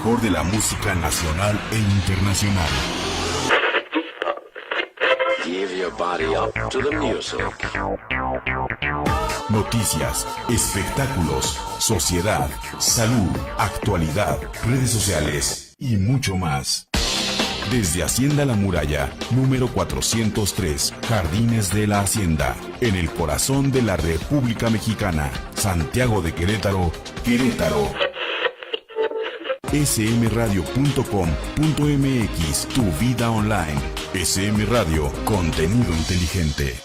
mejor de la música nacional e internacional. Give your body up to the music. Noticias, espectáculos, sociedad, salud, actualidad, redes sociales y mucho más. Desde Hacienda La Muralla, número 403, Jardines de la Hacienda, en el corazón de la República Mexicana, Santiago de Querétaro, Querétaro. smradio.com.mx, tu vida online. SM Radio, contenido inteligente.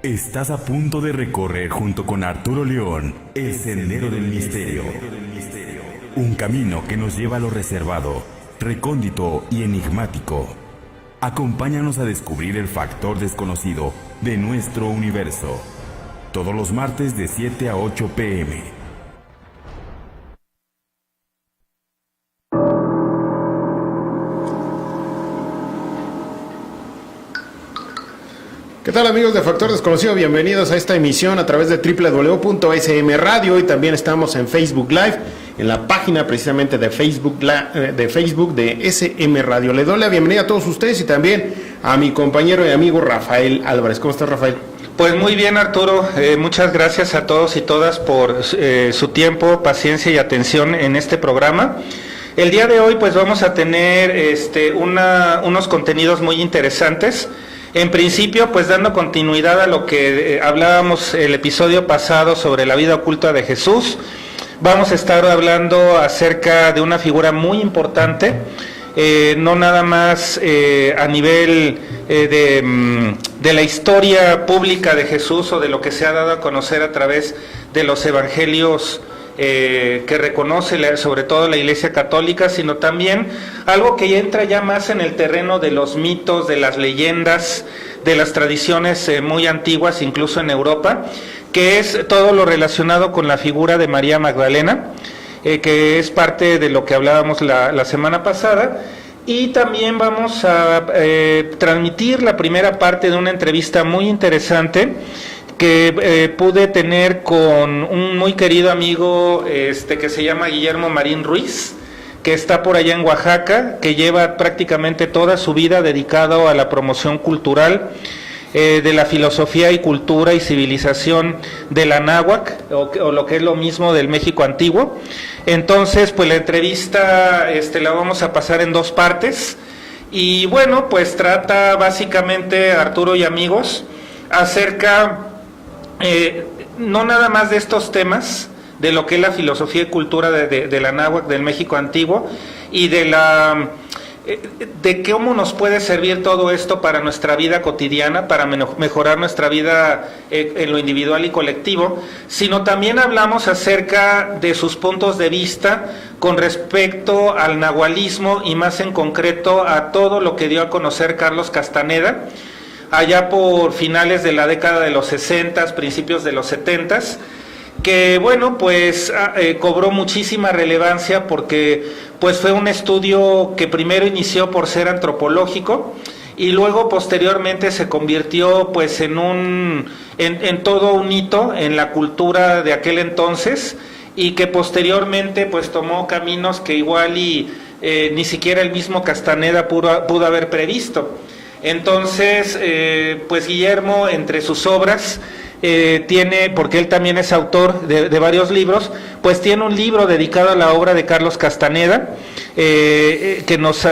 Estás a punto de recorrer junto con Arturo León el Sendero del Misterio. Un camino que nos lleva a lo reservado, recóndito y enigmático. Acompáñanos a descubrir el factor desconocido de nuestro universo. Todos los martes de 7 a 8 p.m. ¿Qué tal, amigos de Factor Desconocido? Bienvenidos a esta emisión a través de www.SM Radio, y también estamos en Facebook Live, en la página precisamente de Facebook de SM Radio. Le doy la bienvenida a todos ustedes y también a mi compañero y amigo Rafael Álvarez. ¿Cómo estás, Rafael? Pues muy bien, Arturo, muchas gracias a todos y todas por su tiempo, paciencia y atención en este programa. El día de hoy pues vamos a tener unos contenidos muy interesantes. En principio, pues dando continuidad a lo que hablábamos el episodio pasado sobre la vida oculta de Jesús, vamos a estar hablando acerca de una figura muy importante, no nada más a nivel de la historia pública de Jesús o de lo que se ha dado a conocer a través de los evangelios que reconoce sobre todo la Iglesia Católica, sino también algo que entra ya más en el terreno de los mitos, de las leyendas, de las tradiciones muy antiguas, incluso en Europa, que es todo lo relacionado con la figura de María Magdalena, que es parte de lo que hablábamos la semana pasada. Y también vamos a transmitir la primera parte de una entrevista muy interesante que pude tener con un muy querido amigo que se llama Guillermo Marín Ruiz, que está por allá en Oaxaca, que lleva prácticamente toda su vida dedicado a la promoción cultural de la filosofía y cultura y civilización de la náhuatl, o lo que es lo mismo del México antiguo. Entonces, pues la entrevista la vamos a pasar en dos partes, y bueno, pues trata básicamente, Arturo y amigos, acerca no nada más de estos temas, de lo que es la filosofía y cultura de la náhuatl, del México antiguo, y de cómo nos puede servir todo esto para nuestra vida cotidiana, para mejorar nuestra vida en lo individual y colectivo, sino también hablamos acerca de sus puntos de vista con respecto al nahualismo, y más en concreto a todo lo que dio a conocer Carlos Castaneda allá por finales de la década de los 60, principios de los 70, que bueno, pues cobró muchísima relevancia porque pues fue un estudio que primero inició por ser antropológico y luego posteriormente se convirtió pues en todo un hito en la cultura de aquel entonces, y que posteriormente pues tomó caminos que igual y ni siquiera el mismo Castaneda pudo haber previsto. Entonces, pues Guillermo, entre sus obras, tiene, porque él también es autor de varios libros, pues tiene un libro dedicado a la obra de Carlos Castaneda, que nos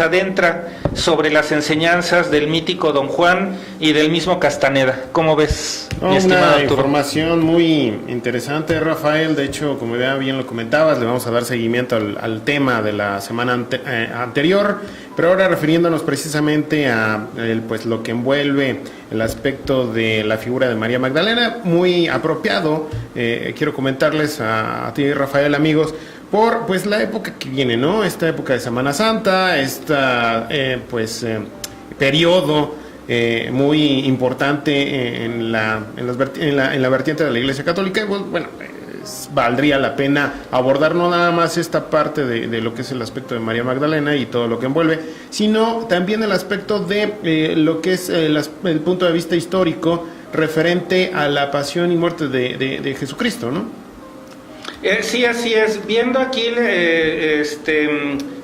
adentra sobre las enseñanzas del mítico Don Juan y del mismo Castaneda. ¿Cómo ves, mi estimado Una Arturo? información muy interesante, Rafael. De hecho, como ya bien lo comentabas, le vamos a dar seguimiento al tema de la semana anterior, pero ahora refiriéndonos precisamente a pues lo que envuelve el aspecto de la figura de María Magdalena, muy apropiado. Quiero comentarles a ti, Rafael, amigos, por pues la época que viene, ¿no? Esta época de Semana Santa, periodo muy importante en la vertiente de la Iglesia Católica. Y, bueno, valdría la pena abordar no nada más esta parte de lo que es el aspecto de María Magdalena y todo lo que envuelve, sino también el aspecto de lo que es el punto de vista histórico referente a la pasión y muerte de Jesucristo, ¿no? Sí, así es. Viendo aquí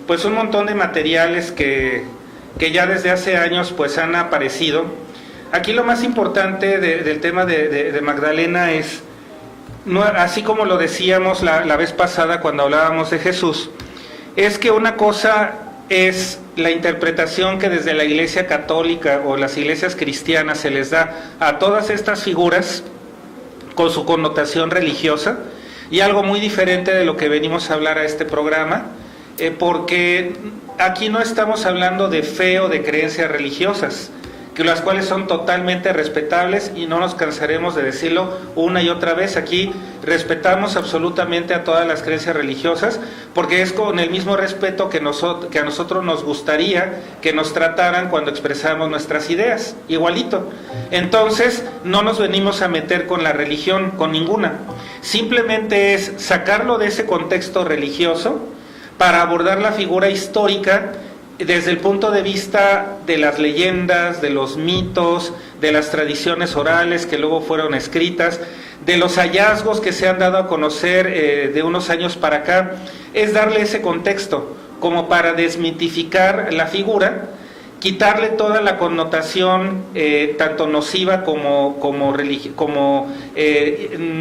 pues un montón de materiales que ya desde hace años pues han aparecido. Aquí lo más importante del tema de Magdalena es, no, así como lo decíamos la vez pasada cuando hablábamos de Jesús, es que una cosa es la interpretación que desde la Iglesia Católica o las iglesias cristianas se les da a todas estas figuras con su connotación religiosa, y algo muy diferente de lo que venimos a hablar a este programa, porque aquí no estamos hablando de fe o de creencias religiosas, que las cuales son totalmente respetables y no nos cansaremos de decirlo una y otra vez. Aquí respetamos absolutamente a todas las creencias religiosas, porque es con el mismo respeto que a nosotros nos gustaría que nos trataran cuando expresamos nuestras ideas, igualito. Entonces no nos venimos a meter con la religión, con ninguna, simplemente es sacarlo de ese contexto religioso para abordar la figura histórica desde el punto de vista de las leyendas, de los mitos, de las tradiciones orales que luego fueron escritas, de los hallazgos que se han dado a conocer de unos años para acá. Es darle ese contexto como para desmitificar la figura, quitarle toda la connotación tanto nociva como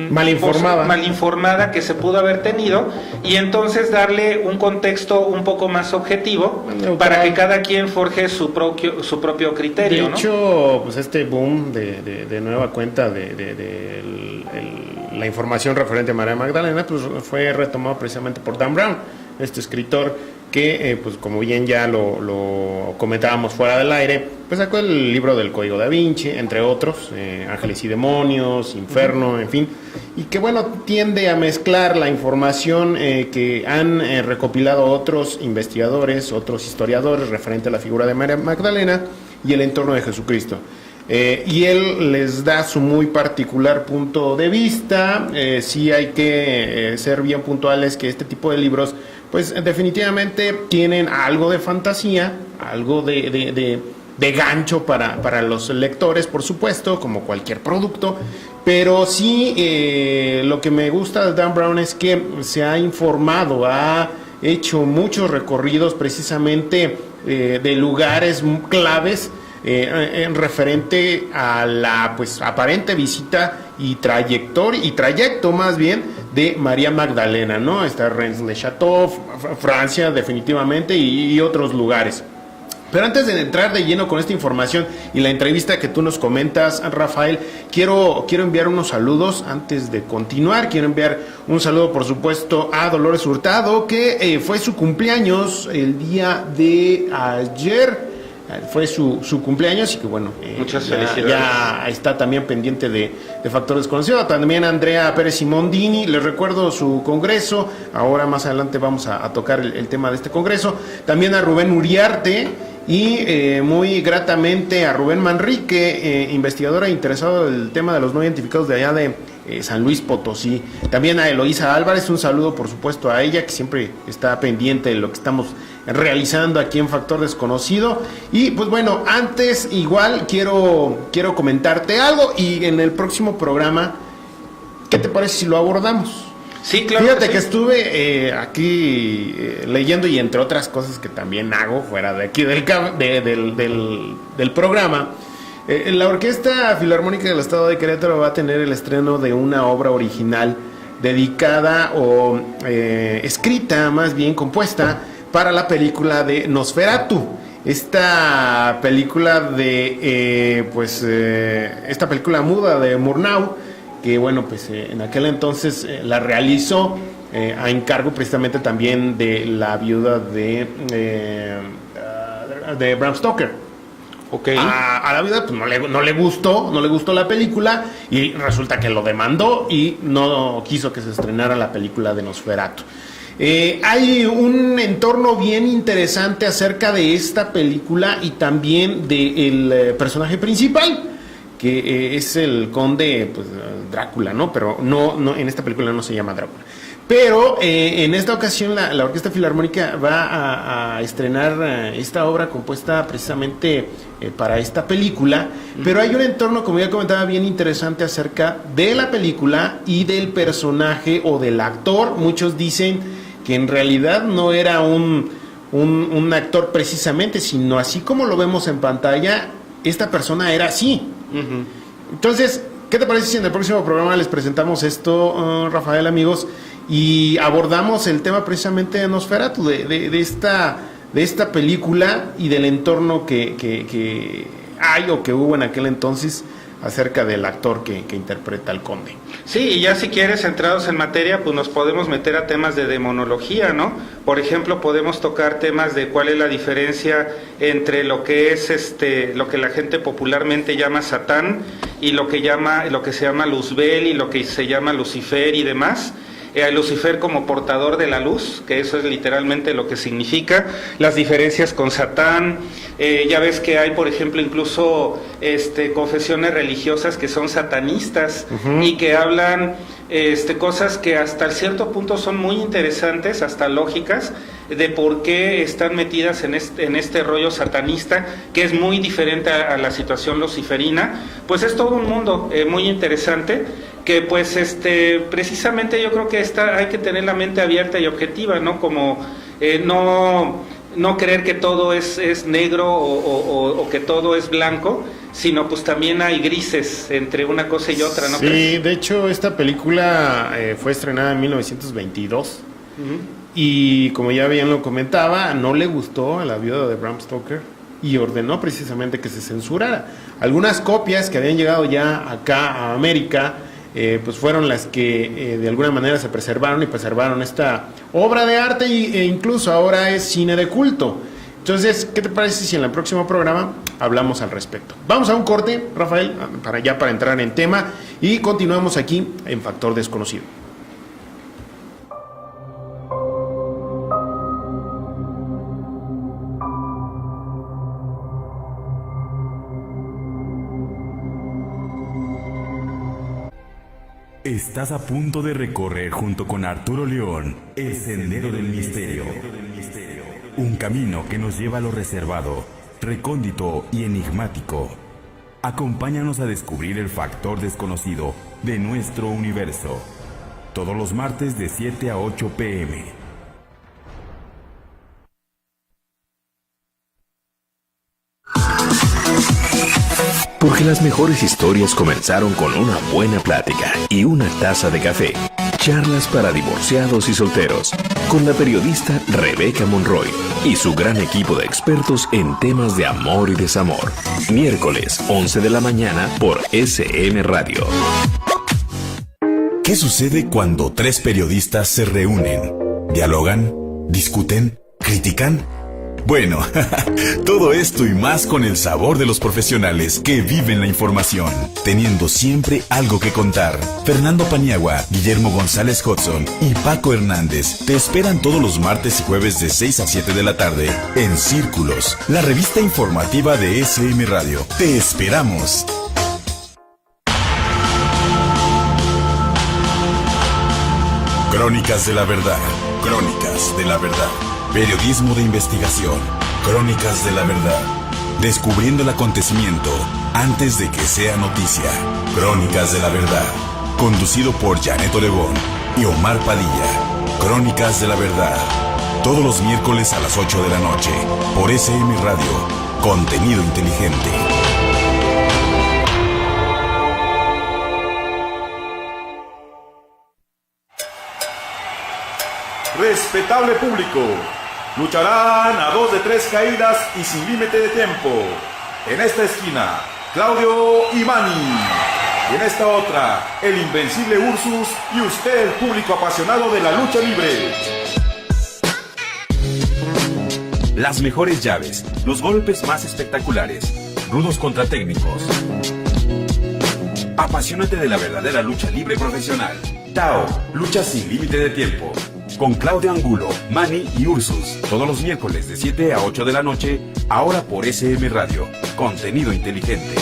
malinformada que se pudo haber tenido, y entonces darle un contexto un poco más objetivo para que cada quien forje su propio criterio. De hecho, pues este boom de nueva cuenta la información referente a María Magdalena pues fue retomado precisamente por Dan Brown, este escritor que, pues como bien ya lo comentábamos fuera del aire, pues sacó el libro del Código Da Vinci, entre otros, Ángeles y Demonios, Inferno, en fin, y que bueno, tiende a mezclar la información que han recopilado otros investigadores, otros historiadores referente a la figura de María Magdalena y el entorno de Jesucristo. Y él les da su muy particular punto de vista. Sí hay que ser bien puntuales que este tipo de libros pues definitivamente tienen algo de fantasía, algo de gancho para los lectores, por supuesto, como cualquier producto, pero sí lo que me gusta de Dan Brown es que se ha informado, ha hecho muchos recorridos precisamente de lugares claves en referente a la pues aparente visita y trayecto más bien de María Magdalena, ¿no? Está Rennes-le-Château, Francia definitivamente y otros lugares. Pero antes de entrar de lleno con esta información y la entrevista que tú nos comentas, Rafael, quiero enviar unos saludos antes de continuar. Quiero enviar un saludo, por supuesto, a Dolores Hurtado, que fue su cumpleaños el día de ayer. Fue su cumpleaños y que bueno, muchas felicidades. Ya está también pendiente de Factor Desconocido. También a Andrea Pérez Simondini, les recuerdo su congreso, ahora más adelante vamos a tocar el tema de este congreso. También a Rubén Uriarte y muy gratamente a Rubén Manrique, investigadora e interesado del tema de los no identificados de allá de San Luis Potosí. También a Eloísa Álvarez, un saludo por supuesto a ella, que siempre está pendiente de lo que estamos realizando aquí en Factor Desconocido. Y pues bueno, antes igual quiero comentarte algo, y en el próximo programa, ¿qué te parece si lo abordamos? Sí, claro. Fíjate que estuve aquí leyendo, y entre otras cosas que también hago fuera de aquí del programa, la Orquesta Filarmónica del Estado de Querétaro va a tener el estreno de una obra original dedicada o escrita, más bien compuesta, para la película de Nosferatu. Esta película esta película muda de Murnau, que bueno, pues en aquel entonces la realizó a encargo precisamente también de la viuda de Bram Stoker. Okay. A la viuda pues, no le gustó la película, y resulta que lo demandó y no quiso que se estrenara la película de Nosferatu. Hay un entorno bien interesante acerca de esta película y también del personaje principal, que es el conde pues, Drácula, ¿no? Pero no en esta película no se llama Drácula. Pero en esta ocasión la Orquesta Filarmónica va a estrenar esta obra compuesta precisamente para esta película, pero hay un entorno, como ya comentaba, bien interesante acerca de la película y del personaje o del actor. Muchos dicen que en realidad no era un actor precisamente, sino así como lo vemos en pantalla, esta persona era así. Entonces, ¿qué te parece si en el próximo programa les presentamos esto, Rafael, amigos? Y abordamos el tema precisamente de Nosferatu, de esta película y del entorno que hay o que hubo en aquel entonces acerca del actor que interpreta al conde. Sí, y ya si quieres, centrados en materia, pues nos podemos meter a temas de demonología, ¿no? Por ejemplo, podemos tocar temas de cuál es la diferencia entre lo que es lo que la gente popularmente llama Satán y lo que se llama Luzbel y lo que se llama Lucifer y demás. Lucifer como portador de la luz, que eso es literalmente lo que significa, las diferencias con Satán, ya ves que hay, por ejemplo, incluso confesiones religiosas que son satanistas y que hablan cosas que hasta cierto punto son muy interesantes, hasta lógicas, de por qué están metidas en este rollo satanista, que es muy diferente a la situación luciferina. Pues es todo un mundo muy interesante, que pues precisamente yo creo que hay que tener la mente abierta y objetiva, ¿no? Como no creer que todo es negro o que todo es blanco, sino pues también hay grises entre una cosa y otra, ¿no? Sí, de hecho esta película fue estrenada en 1922 y como ya bien lo comentaba, no le gustó a la viuda de Bram Stoker y ordenó precisamente que se censurara. Algunas copias que habían llegado ya acá a América pues fueron las que de alguna manera se preservaron y preservaron esta obra de arte e incluso ahora es cine de culto. Entonces, ¿qué te parece si en el próximo programa hablamos al respecto? Vamos a un corte, Rafael, para entrar en tema y continuamos aquí en Factor Desconocido. Estás a punto de recorrer junto con Arturo León el Sendero del Misterio. Un camino que nos lleva a lo reservado, recóndito y enigmático. Acompáñanos a descubrir el factor desconocido de nuestro universo. Todos los martes de 7 a 8 p.m. Porque las mejores historias comenzaron con una buena plática y una taza de café. Charlas para divorciados y solteros, con la periodista Rebeca Monroy y su gran equipo de expertos en temas de amor y desamor. Miércoles, 11 de la mañana por SM Radio. ¿Qué sucede cuando tres periodistas se reúnen? ¿Dialogan? ¿Discuten? ¿Critican? Bueno, todo esto y más con el sabor de los profesionales que viven la información, teniendo siempre algo que contar. Fernando Paniagua, Guillermo González Hudson y Paco Hernández te esperan todos los martes y jueves de 6 a 7 de la tarde en Círculos, la revista informativa de SM Radio. ¡Te esperamos! Crónicas de la Verdad. Crónicas de la Verdad. Periodismo de investigación. Crónicas de la Verdad. Descubriendo el acontecimiento antes de que sea noticia. Crónicas de la Verdad. Conducido por Janet Oregón y Omar Padilla. Crónicas de la Verdad. Todos los miércoles a las 8 de la noche. Por SM Radio. Contenido inteligente. Respetable público, lucharán a 2 de 3 caídas y sin límite de tiempo. En esta esquina, Claudio y Manny. Y en esta otra, el invencible Ursus y usted, el público apasionado de la lucha libre. Las mejores llaves, los golpes más espectaculares, rudos contra técnicos. Apasionate de la verdadera lucha libre profesional. Tao, lucha sin límite de tiempo. Con Claudio Angulo, Manny y Ursus. Todos los miércoles de 7 a 8 de la noche, ahora por SM Radio. Contenido inteligente.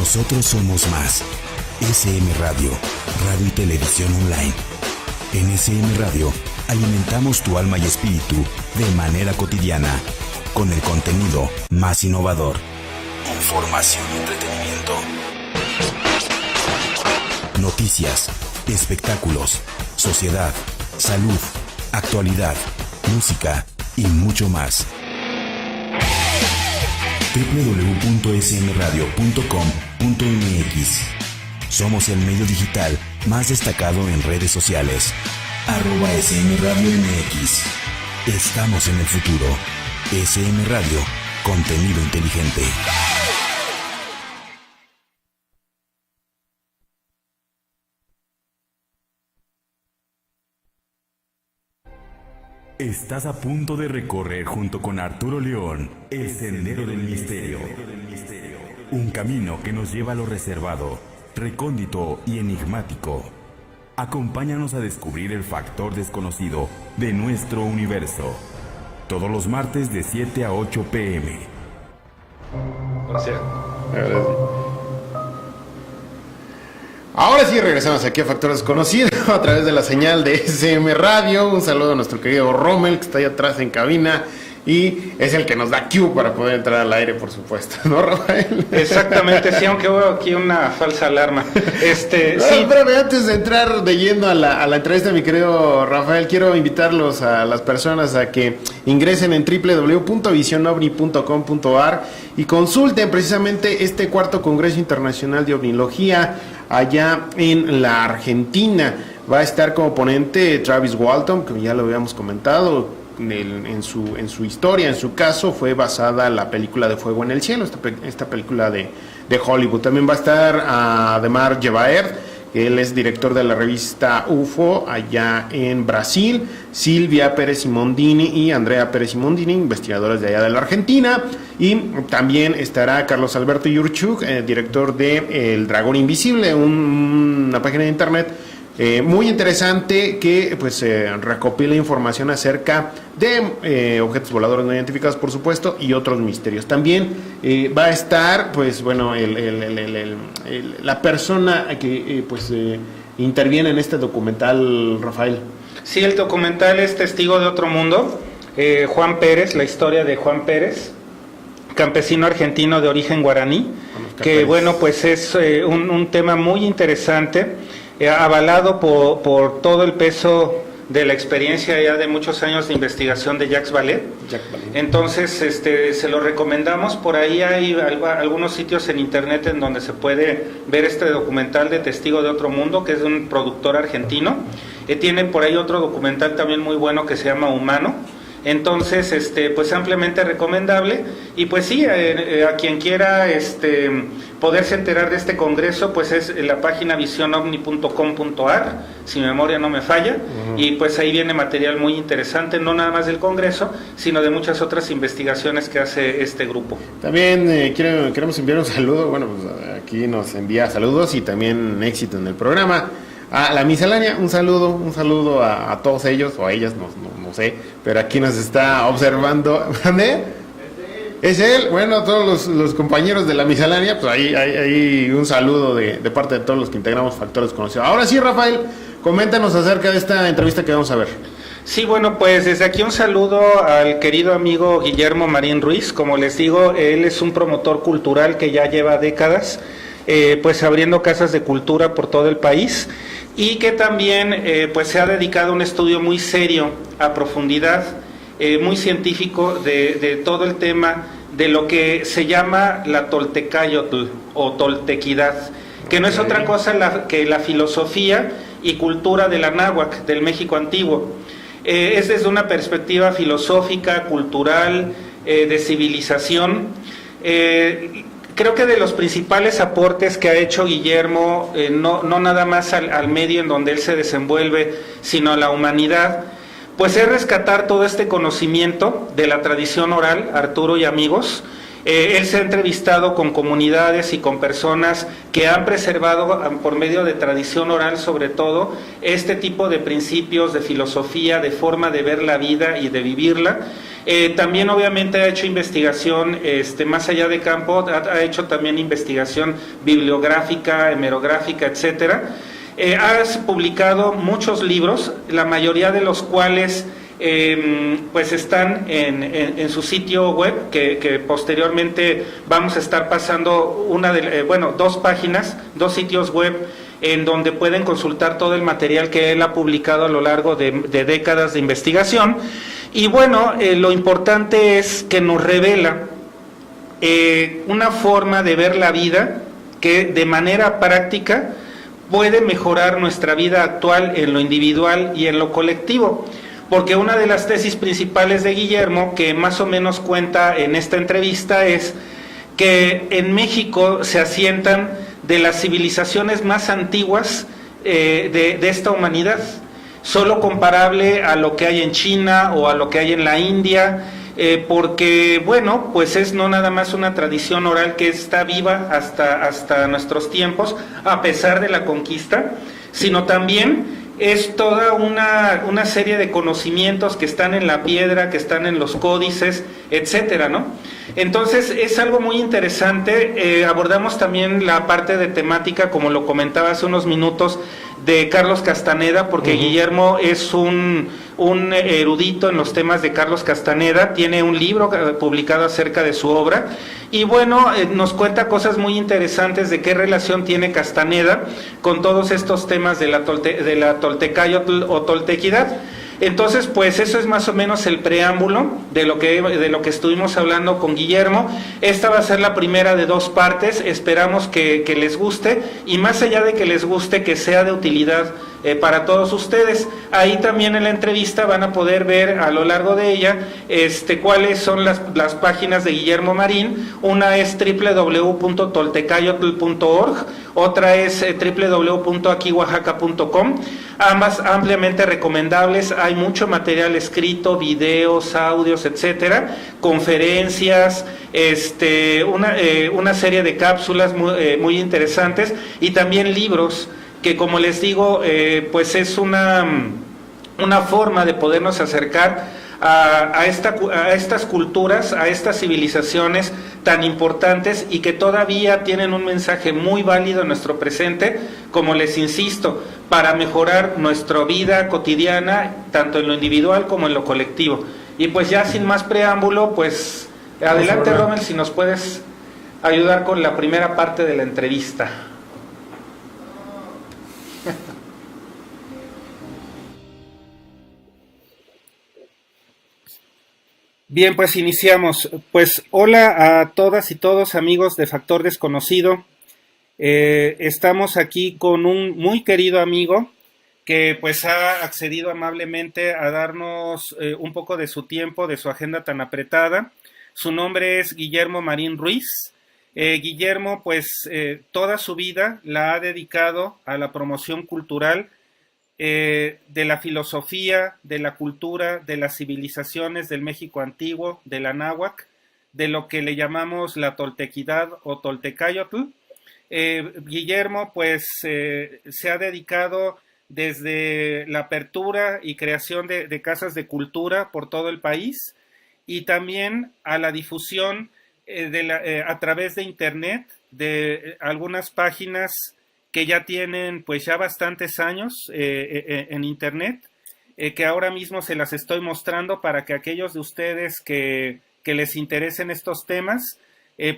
Nosotros somos más. SM Radio, radio y televisión online. En SM Radio alimentamos tu alma y espíritu de manera cotidiana con el contenido más innovador. Información y entretenimiento. Noticias, espectáculos, sociedad, salud, actualidad, música y mucho más. www.smradio.com.mx. Somos el medio digital más destacado en redes sociales. @smradiomx. Estamos en el futuro. SM Radio, contenido inteligente. Estás a punto de recorrer junto con Arturo León el Sendero del Misterio. Un camino que nos lleva a lo reservado, recóndito y enigmático. Acompáñanos a descubrir el factor desconocido de nuestro universo. Todos los martes de 7 a 8 p.m. Ahora sí regresamos aquí a Factor Desconocido a través de la señal de SM Radio. Un saludo a nuestro querido Rommel, que está ahí atrás en cabina y es el que nos da cue para poder entrar al aire, por supuesto, ¿no, Rafael? Exactamente, sí, aunque hubo aquí una falsa alarma. Sí. Espérame, antes de entrar de lleno a la entrevista, mi querido Rafael, quiero invitarlos a las personas a que ingresen en www.visionovni.com.ar y consulten precisamente este cuarto Congreso Internacional de Ovnilogía allá en la Argentina. Va a estar como ponente Travis Walton, que ya lo habíamos comentado. En su historia, en su caso, fue basada la película de Fuego en el Cielo, esta película de Hollywood. También va a estar Ademar Jebaer, que él es director de la revista UFO allá en Brasil, Silvia Pérez Simondini y Andrea Pérez Simondini, investigadores de allá de la Argentina, y también estará Carlos Alberto Yurchuk, director de El Dragón Invisible, una página de internet muy interesante que pues recopila información acerca de objetos voladores no identificados, por supuesto, y otros misterios. También va a estar, pues bueno, la persona que interviene en este documental, Rafael. Sí, el documental es Testigo de Otro Mundo, Juan Pérez, la historia de Juan Pérez, campesino argentino de origen guaraní, que bueno, pues es un tema muy interesante, avalado por todo el peso de la experiencia ya de muchos años de investigación de Jacques Vallée. Entonces, se lo recomendamos. Por ahí hay algunos sitios en internet en donde se puede ver este documental de Testigo de Otro Mundo, que es de un productor argentino. Tiene por ahí otro documental también muy bueno que se llama Humano. Entonces, pues ampliamente recomendable. Y pues sí, a quien quiera poderse enterar de este congreso, pues es la página visionovni.com.ar, si mi memoria no me falla, y pues ahí viene material muy interesante, no nada más del congreso, sino de muchas otras investigaciones que hace este grupo. También queremos enviar un saludo, bueno, pues aquí nos envía saludos y también éxito en el programa. A la miscelánea, un saludo a todos ellos, o a ellas, no sé, pero aquí nos está observando. ¿Es él? Bueno, a todos los compañeros de la miscelánea, pues ahí hay un saludo de parte de todos los que integramos Factores Desconocidos. Ahora sí, Rafael, coméntanos acerca de esta entrevista que vamos a ver. Sí, bueno, pues desde aquí un saludo al querido amigo Guillermo Marín Ruiz. Como les digo, él es un promotor cultural que ya lleva décadas, pues abriendo casas de cultura por todo el país, y que también pues se ha dedicado a un estudio muy serio, a profundidad, muy científico de todo el tema de lo que se llama la toltecayotl o toltequidad, que no es otra cosa que la filosofía y cultura de la náhuatl, del México antiguo. Es desde una perspectiva filosófica, cultural, de civilización. Creo que de los principales aportes que ha hecho Guillermo, no nada más al medio en donde él se desenvuelve, sino a la humanidad, pues es rescatar todo este conocimiento de la tradición oral, Arturo y amigos. Él se ha entrevistado con comunidades y con personas que han preservado por medio de tradición oral, sobre todo, este tipo de principios, de filosofía, de forma de ver la vida y de vivirla. También obviamente ha hecho investigación más allá de campo, ha hecho también investigación bibliográfica, hemerográfica, etcétera. Ha publicado muchos libros, la mayoría de los cuales pues están en su sitio web, que posteriormente vamos a estar pasando dos páginas, 2 sitios web en donde pueden consultar todo el material que él ha publicado a lo largo de décadas de investigación. Y bueno, lo importante es que nos revela una forma de ver la vida que de manera práctica puede mejorar nuestra vida actual en lo individual y en lo colectivo. Porque una de las tesis principales de Guillermo, que más o menos cuenta en esta entrevista, es que en México se asientan de las civilizaciones más antiguas de esta humanidad, solo comparable a lo que hay en China o a lo que hay en la India, porque bueno, pues es no nada más una tradición oral que está viva hasta nuestros tiempos, a pesar de la conquista, sino también es toda una serie de conocimientos que están en la piedra, que están en los códices, etcétera, ¿no? Entonces es algo muy interesante. Abordamos también la parte de temática, como lo comentaba hace unos minutos, de Carlos Castaneda, porque Guillermo es un erudito en los temas de Carlos Castaneda, tiene un libro publicado acerca de su obra, y bueno, nos cuenta cosas muy interesantes de qué relación tiene Castaneda con todos estos temas de la Toltecayotl o Toltequidad. Entonces, pues eso es más o menos el preámbulo de lo que estuvimos hablando con Guillermo. Esta va a ser la primera de 2 partes, esperamos que les guste, y más allá de que les guste, que sea de utilidad para todos ustedes. Ahí también en la entrevista van a poder ver a lo largo de ella cuáles son las páginas de Guillermo Marín. Una es www.toltecayotl.org, otra es www.aquioaxaca.com, ambas ampliamente recomendables. Hay mucho material escrito, videos, audios, etcétera, conferencias, una serie de cápsulas muy interesantes, y también libros que, como les digo, pues es una forma de podernos acercar a estas culturas, a estas civilizaciones tan importantes y que todavía tienen un mensaje muy válido en nuestro presente, como les insisto, para mejorar nuestra vida cotidiana, tanto en lo individual como en lo colectivo. Y pues ya sin más preámbulo, pues adelante, Rommel, si nos puedes ayudar con la primera parte de la entrevista. Bien, pues iniciamos. Pues hola a todas y todos, amigos de Factor Desconocido. Estamos aquí con un muy querido amigo que pues ha accedido amablemente a darnos un poco de su tiempo, de su agenda tan apretada. Su nombre es Guillermo Marín Ruiz. Guillermo pues toda su vida la ha dedicado a la promoción cultural de la filosofía, de la cultura, de las civilizaciones del México antiguo, de la náhuatl, de lo que le llamamos la toltequidad o toltecayotl. Guillermo pues se ha dedicado desde la apertura y creación de casas de cultura por todo el país, y también a la difusión a través de internet de algunas páginas que ya tienen pues ya bastantes años en internet, que ahora mismo se las estoy mostrando para que aquellos de ustedes que les interesen estos temas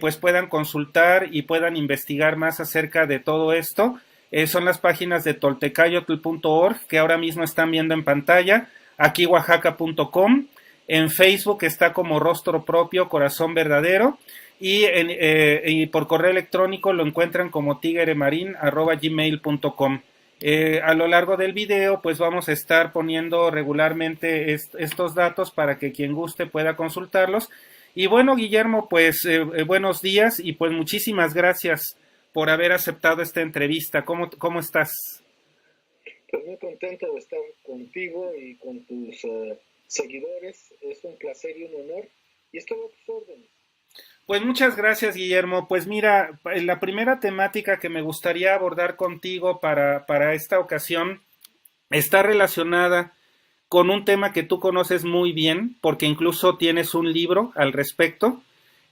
pues puedan consultar y puedan investigar más acerca de todo esto. Son las páginas de toltecayotl.org, que ahora mismo están viendo en pantalla, aquioaxaca.com, en Facebook está como Rostro Propio, Corazón Verdadero, y por correo electrónico lo encuentran como tigremarin@gmail.com. A lo largo del video pues vamos a estar poniendo regularmente estos datos para que quien guste pueda consultarlos. Y bueno, Guillermo, pues buenos días y pues muchísimas gracias por haber aceptado esta entrevista. ¿Cómo estás? Pues muy contento de estar contigo y con tus seguidores. Es un placer y un honor, y estoy a tus órdenes. Pues muchas gracias, Guillermo. Pues mira, la primera temática que me gustaría abordar contigo para esta ocasión está relacionada con un tema que tú conoces muy bien, porque incluso tienes un libro al respecto,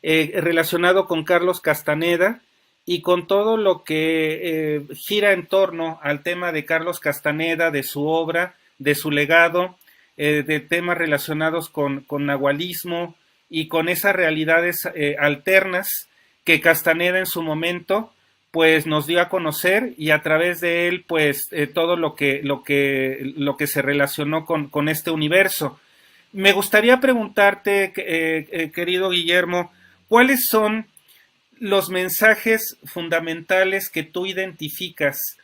relacionado con Carlos Castaneda y con todo lo que gira en torno al tema de Carlos Castaneda, de su obra, de su legado, de temas relacionados con nahualismo y con esas realidades alternas que Castaneda en su momento pues nos dio a conocer, y a través de él pues todo lo que se relacionó con este universo. Me gustaría preguntarte, querido Guillermo, ¿cuáles son los mensajes fundamentales que tú identificas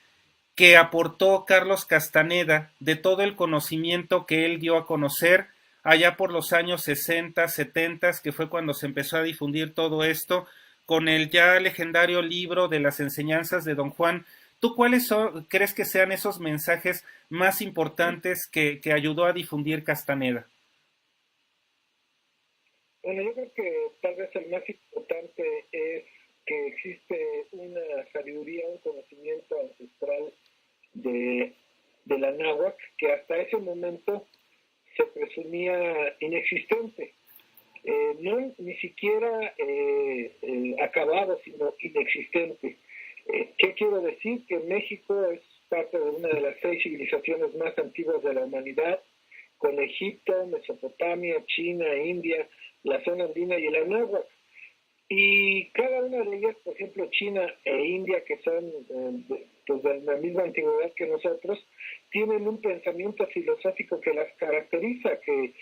que aportó Carlos Castaneda de todo el conocimiento que él dio a conocer allá por los años 60, 70, que fue cuando se empezó a difundir todo esto, con el ya legendario libro de las enseñanzas de Don Juan? ¿Tú cuáles crees que sean esos mensajes más importantes que ayudó a difundir Castaneda? Bueno, yo creo que tal vez el más importante es que existe una sabiduría, un conocimiento ancestral de la náhuatl que hasta ese momento se presumía inexistente. No ni siquiera acabado, sino inexistente. ¿Qué quiero decir? Que México es parte de una de las 6 civilizaciones más antiguas de la humanidad, con Egipto, Mesopotamia, China, India, la zona andina y el anáhuac. Y cada una de ellas, por ejemplo, China e India, que son pues de la misma antigüedad que nosotros, tienen un pensamiento filosófico que las caracteriza, que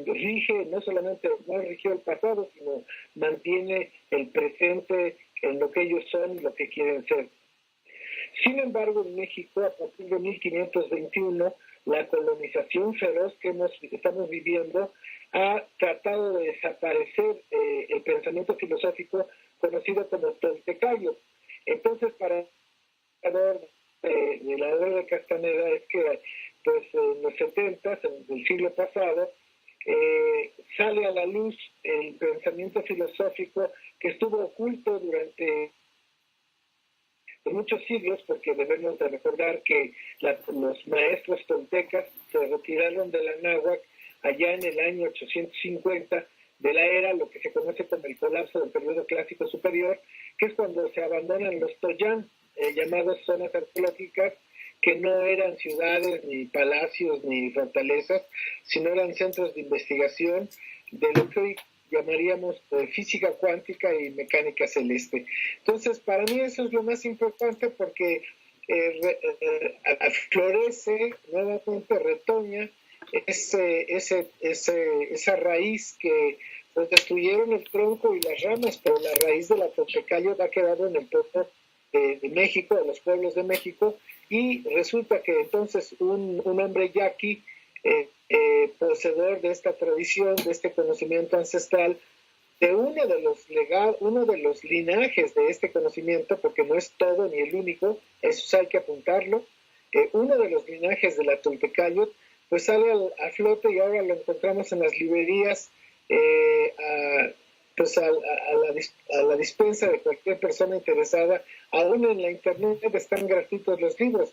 rige, no solamente no rigió el pasado, sino mantiene el presente en lo que ellos son y lo que quieren ser. Sin embargo, en México, a partir de 1521, la colonización feroz que estamos viviendo ha tratado de desaparecer el pensamiento filosófico conocido como toltecayo. Entonces, para de la obra de Castaneda es que pues, en los 70 del siglo pasado sale a la luz el pensamiento filosófico que estuvo oculto durante muchos siglos, porque debemos de recordar que los maestros toltecas se retiraron de la náhuatl allá en el año 850 de la era, lo que se conoce como el colapso del periodo clásico superior, que es cuando se abandonan los toyán, llamadas zonas arqueológicas, que no eran ciudades, ni palacios, ni fortalezas, sino eran centros de investigación de lo que hoy llamaríamos física cuántica y mecánica celeste. Entonces, para mí eso es lo más importante, porque florece, nuevamente retoña esa raíz que pues destruyeron el tronco y las ramas, pero la raíz de la toltecayo ha quedado en el pueblo de México, de los pueblos de México, y resulta que entonces un hombre yaqui, poseedor de esta tradición, de este conocimiento ancestral, de uno de los linajes de este conocimiento, porque no es todo ni el único, eso hay que apuntarlo, uno de los linajes de la toltecayo, pues sale a flote y ahora lo encontramos en las librerías, pues a la dispensa de cualquier persona interesada. Aún en la internet están gratuitos los libros,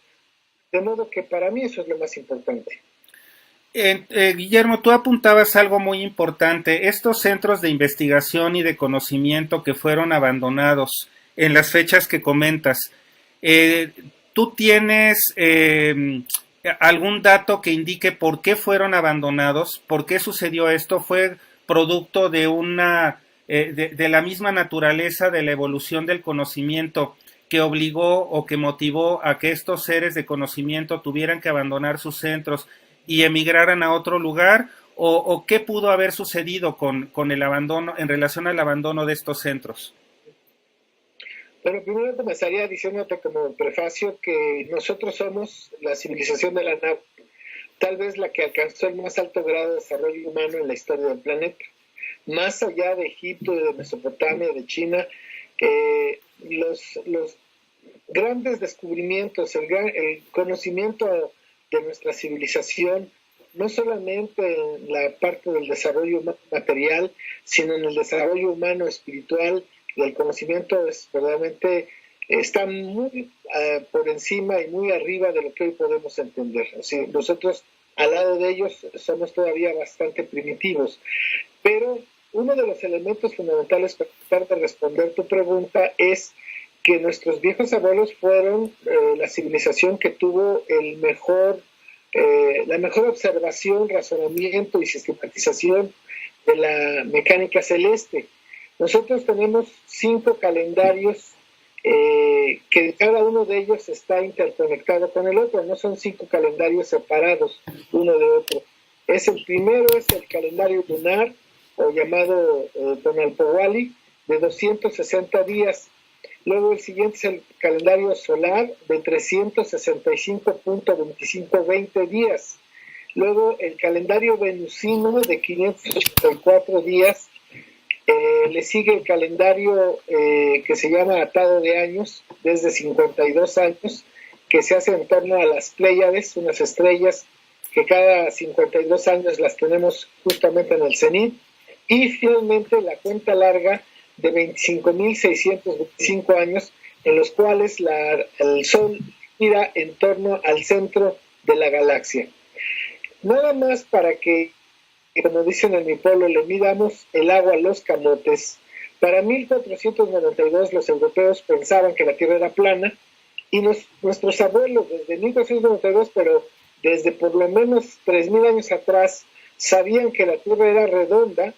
de modo que para mí eso es lo más importante. Guillermo, tú apuntabas algo muy importante, estos centros de investigación y de conocimiento que fueron abandonados en las fechas que comentas. ¿Tú tienes algún dato que indique por qué fueron abandonados? ¿Por qué sucedió esto? ¿Fue producto de de la misma naturaleza de la evolución del conocimiento que obligó o que motivó a que estos seres de conocimiento tuvieran que abandonar sus centros y emigraran a otro lugar? ¿O qué pudo haber sucedido con el abandono, en relación al abandono de estos centros? Bueno, primero comenzaría diciéndote como prefacio que nosotros somos la civilización de la náhuatl, tal vez la que alcanzó el más alto grado de desarrollo humano en la historia del planeta. Más allá de Egipto, de Mesopotamia, de China, los grandes descubrimientos, el conocimiento de nuestra civilización, no solamente en la parte del desarrollo material, sino en el desarrollo humano espiritual, y el conocimiento verdaderamente está muy por encima y muy arriba de lo que hoy podemos entender. Así, nosotros al lado de ellos somos todavía bastante primitivos. Pero uno de los elementos fundamentales para tratar de responder tu pregunta es que nuestros viejos abuelos fueron la civilización que tuvo la mejor observación, razonamiento y sistematización de la mecánica celeste. Nosotros tenemos 5 calendarios que cada uno de ellos está interconectado con el otro, no son 5 calendarios separados uno de otro. El primero es el calendario lunar, o llamado Tonalpowali, de 260 días. Luego el siguiente es el calendario solar de 365.2520 días. Luego el calendario venusino de 584 días. Le sigue el calendario que se llama atado de años, desde 52 años, que se hace en torno a las Pléyades, unas estrellas que cada 52 años las tenemos justamente en el cenit. Y finalmente la cuenta larga de 25.625 años, en los cuales el Sol gira en torno al centro de la galaxia. Nada más para que, como dicen en mi pueblo, le midamos el agua a los camotes. Para 1492 los europeos pensaban que la Tierra era plana, y nuestros abuelos desde 1492, pero desde por lo menos 3.000 años atrás, sabían que la Tierra era redonda,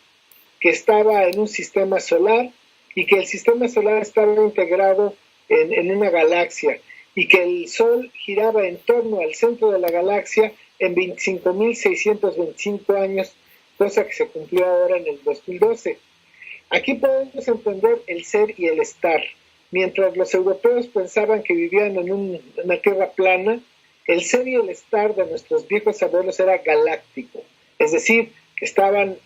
que estaba en un sistema solar y que el sistema solar estaba integrado en una galaxia y que el Sol giraba en torno al centro de la galaxia en 25.625 años, cosa que se cumplió ahora en el 2012. Aquí podemos entender el ser y el estar. Mientras los europeos pensaban que vivían en una tierra plana, el ser y el estar de nuestros viejos abuelos era galáctico, es decir, estaban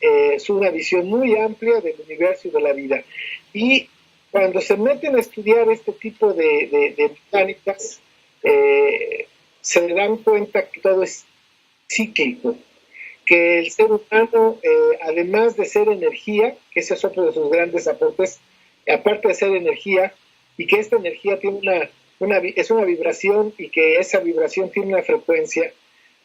una visión muy amplia del universo y de la vida. Y cuando se meten a estudiar este tipo de mecánicas, se dan cuenta que todo es cíclico, que el ser humano, además de ser energía, que ese es otro de sus grandes aportes, aparte de ser energía, y que esta energía tiene es una vibración y que esa vibración tiene una frecuencia.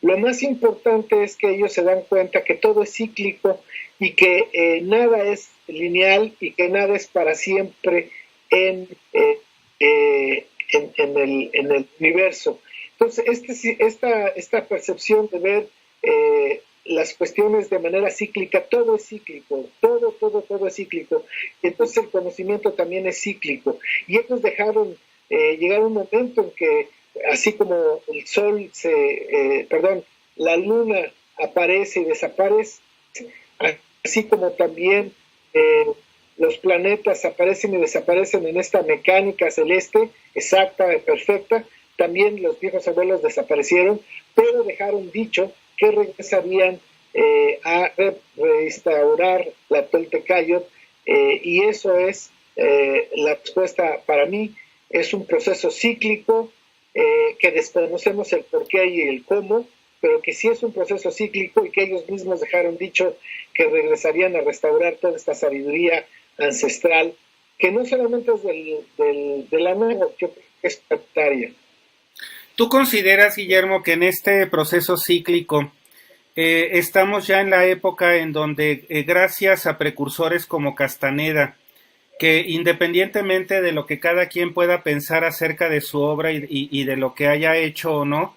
Lo más importante es que ellos se dan cuenta que todo es cíclico y que nada es lineal y que nada es para siempre en el universo. Entonces, esta percepción de ver las cuestiones de manera cíclica, todo es cíclico, todo es cíclico. Entonces el conocimiento también es cíclico. Y ellos dejaron llegar un momento en que, así como el sol la luna aparece y desaparece, así como también los planetas aparecen y desaparecen en esta mecánica celeste exacta, perfecta, también los viejos abuelos desaparecieron, pero dejaron dicho que regresarían a restaurar la Toltecayot, y eso es la respuesta para mí. Es un proceso cíclico que desconocemos el por qué y el cómo, pero que sí es un proceso cíclico y que ellos mismos dejaron dicho que regresarían a restaurar toda esta sabiduría ancestral, que no solamente es de la nueva, que es planetaria. ¿Tú consideras, Guillermo, que en este proceso cíclico estamos ya en la época en donde, gracias a precursores como Castaneda, que independientemente de lo que cada quien pueda pensar acerca de su obra y de lo que haya hecho o no,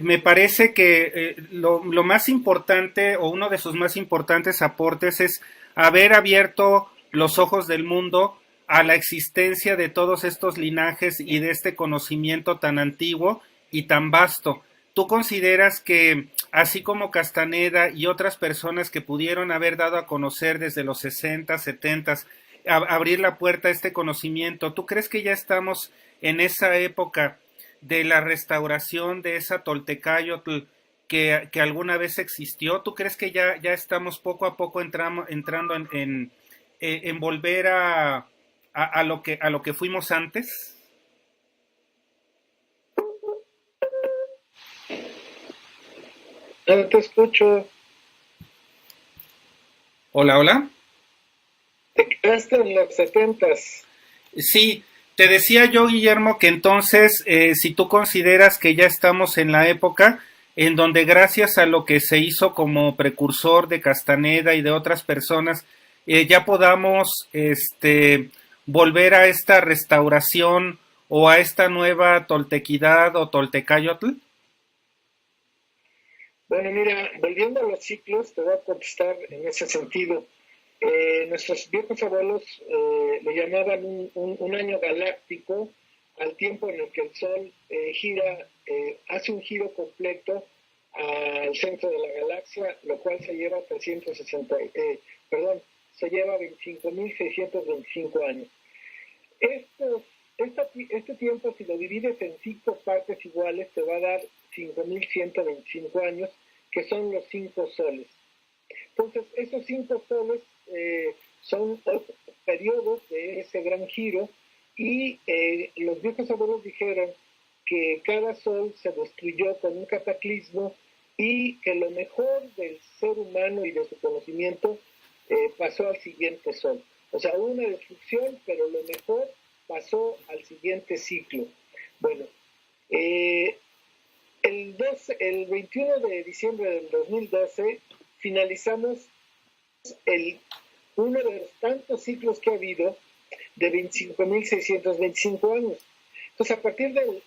me parece que lo más importante, o uno de sus más importantes aportes, es haber abierto los ojos del mundo a la existencia de todos estos linajes y de este conocimiento tan antiguo y tan vasto. ¿Tú consideras que, así como Castaneda y otras personas que pudieron haber dado a conocer desde los 60, 70, abrir la puerta a este conocimiento, ¿tú crees que ya estamos en esa época de la restauración de esa Toltecayotl que alguna vez existió? ¿Tú crees que ya estamos poco a poco entrando en volver a lo que fuimos antes? No te escucho. Hola. Te quedaste en los 70s. Sí, te decía yo, Guillermo, que entonces, si tú consideras que ya estamos en la época en donde gracias a lo que se hizo como precursor de Castaneda y de otras personas, ya podamos volver a esta restauración o a esta nueva toltequidad o toltecayotl? Bueno, mira, volviendo a los ciclos, te voy a contestar en ese sentido. Nuestros viejos abuelos le llamaban un año galáctico al tiempo en el que el Sol hace un giro completo al centro de la galaxia, lo cual se lleva 25.625 años. Este tiempo, si lo divides en 5 partes iguales, te va a dar 5.125 años, que son los 5 soles. Entonces, esos 5 soles son periodos de ese gran giro, y los viejos abuelos dijeron que cada sol se destruyó con un cataclismo y que lo mejor del ser humano y de su conocimiento pasó al siguiente sol. O sea, hubo una destrucción, pero lo mejor pasó al siguiente ciclo. Bueno, el 21 de diciembre del 2012 finalizamos uno de los tantos ciclos que ha habido de 25.625 años. Entonces, a partir del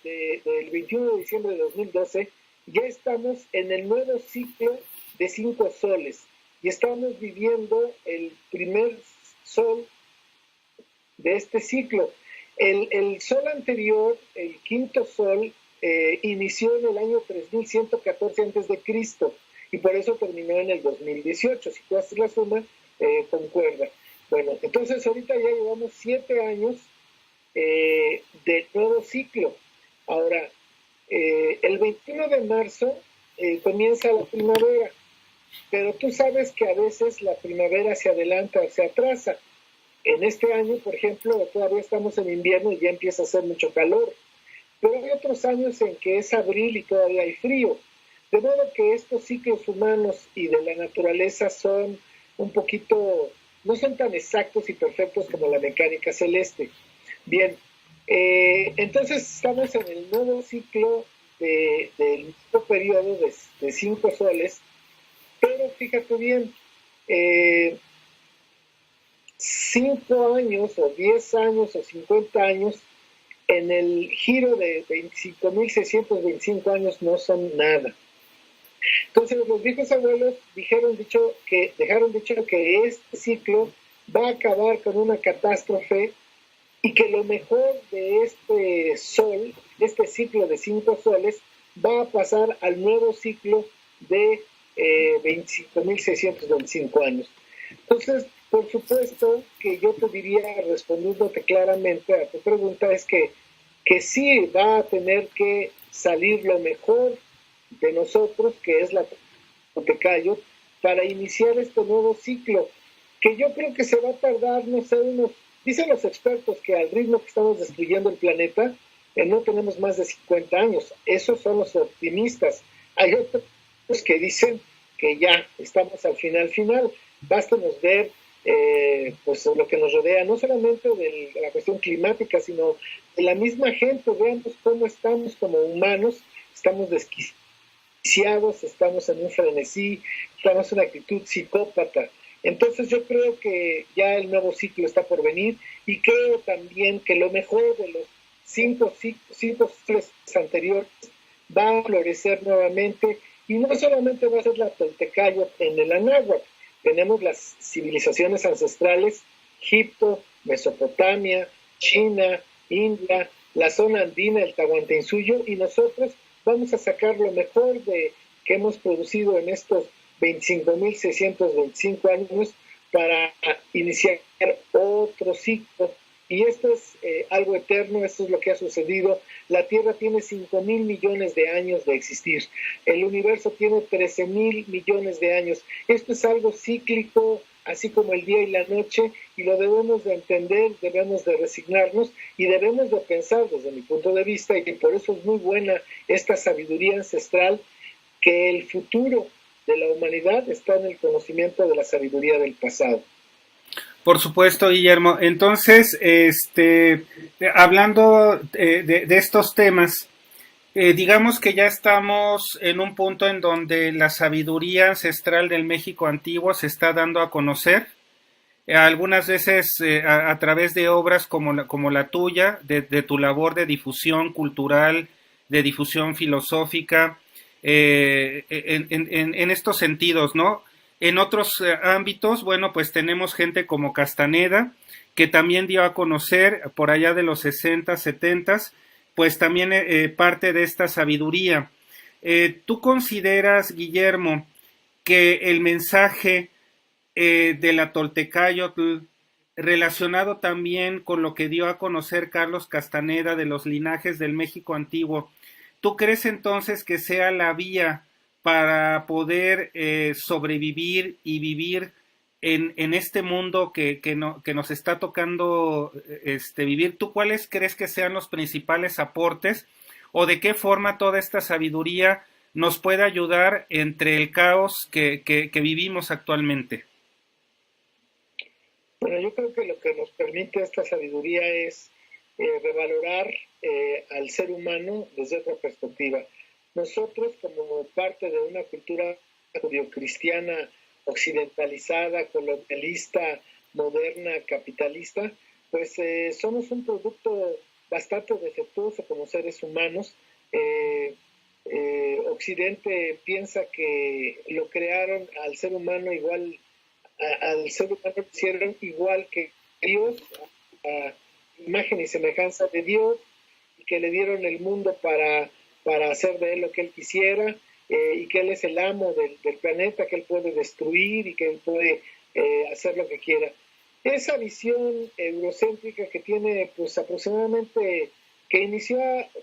21 de diciembre de 2012, ya estamos en el nuevo ciclo de 5 soles y estamos viviendo el primer sol de este ciclo. El sol anterior, el quinto sol, inició en el año 3114 a.C. y por eso terminó en el 2018. Si tú haces la suma, concuerda. Bueno, entonces ahorita ya llevamos 7 años de nuevo ciclo. Ahora, el 21 de marzo comienza la primavera, pero tú sabes que a veces la primavera se adelanta o se atrasa. En este año, por ejemplo, todavía estamos en invierno y ya empieza a hacer mucho calor, pero hay otros años en que es abril y todavía hay frío. De modo que estos ciclos humanos y de la naturaleza son un poquito, no son tan exactos y perfectos como la mecánica celeste. Bien, entonces estamos en el nuevo ciclo del mismo periodo de 5 soles, pero fíjate bien, 5 años o 10 años o 50 años en el giro de 25.625 años no son nada. Entonces los viejos abuelos dejaron dicho que este ciclo va a acabar con una catástrofe y que lo mejor de este sol, de este ciclo de 5 soles, va a pasar al nuevo ciclo de 25.625 años. Entonces, por supuesto que yo te diría, respondiéndote claramente a tu pregunta, es que sí va a tener que salir lo mejor de nosotros, que es la Toltecayo, para iniciar este nuevo ciclo, que yo creo que se va a tardar, no sé, dicen los expertos que al ritmo que estamos destruyendo el planeta, no tenemos más de 50 años. Esos son los optimistas. Hay otros que dicen que ya estamos al final. Bástenos ver pues lo que nos rodea, no solamente de la cuestión climática, sino de la misma gente. Veamos cómo estamos como humanos, estamos desquiciados, estamos en un frenesí, estamos en una actitud psicópata. Entonces yo creo que ya el nuevo ciclo está por venir, y creo también que lo mejor de los 5 ciclos anteriores va a florecer nuevamente, y no solamente va a ser la Toltecayo en el Anáhuac. Tenemos las civilizaciones ancestrales, Egipto, Mesopotamia, China, India, la zona andina, el Tahuantinsuyo, y nosotros vamos a sacar lo mejor que hemos producido en estos 25.625 años para iniciar otro ciclo. Y esto es algo eterno, esto es lo que ha sucedido. La Tierra tiene 5.000 millones de años de existir. El universo tiene 13.000 millones de años. Esto es algo cíclico, así como el día y la noche, y lo debemos de entender, debemos de resignarnos y debemos de pensar desde mi punto de vista, y por eso es muy buena esta sabiduría ancestral, que el futuro de la humanidad está en el conocimiento de la sabiduría del pasado. Por supuesto, Guillermo. Entonces, hablando de estos temas, Digamos que ya estamos en un punto en donde la sabiduría ancestral del México antiguo se está dando a conocer, algunas veces a través de obras como la tuya, de tu labor de difusión cultural, de difusión filosófica, en estos sentidos, ¿no? En otros ámbitos, bueno, pues tenemos gente como Castaneda, que también dio a conocer por allá de los 60, 70, pues también parte de esta sabiduría. ¿Tú consideras, Guillermo, que el mensaje de la Toltecayotl, relacionado también con lo que dio a conocer Carlos Castaneda de los linajes del México antiguo, ¿tú crees entonces que sea la vía para poder sobrevivir y vivir en este mundo que nos está tocando vivir? ¿Tú cuáles crees que sean los principales aportes o de qué forma toda esta sabiduría nos puede ayudar entre el caos que vivimos actualmente? Bueno, yo creo que lo que nos permite esta sabiduría es revalorar al ser humano desde otra perspectiva. Nosotros, como parte de una cultura judio-cristiana occidentalizada, colonialista, moderna, capitalista, pues somos un producto bastante defectuoso como seres humanos. Occidente piensa que lo crearon al ser humano igual, al ser humano lo hicieron igual que Dios, a imagen y semejanza de Dios, y que le dieron el mundo para hacer de él lo que él quisiera, y que él es el amo del planeta, que él puede destruir y que él puede hacer lo que quiera. Esa visión eurocéntrica que tiene pues aproximadamente, que inició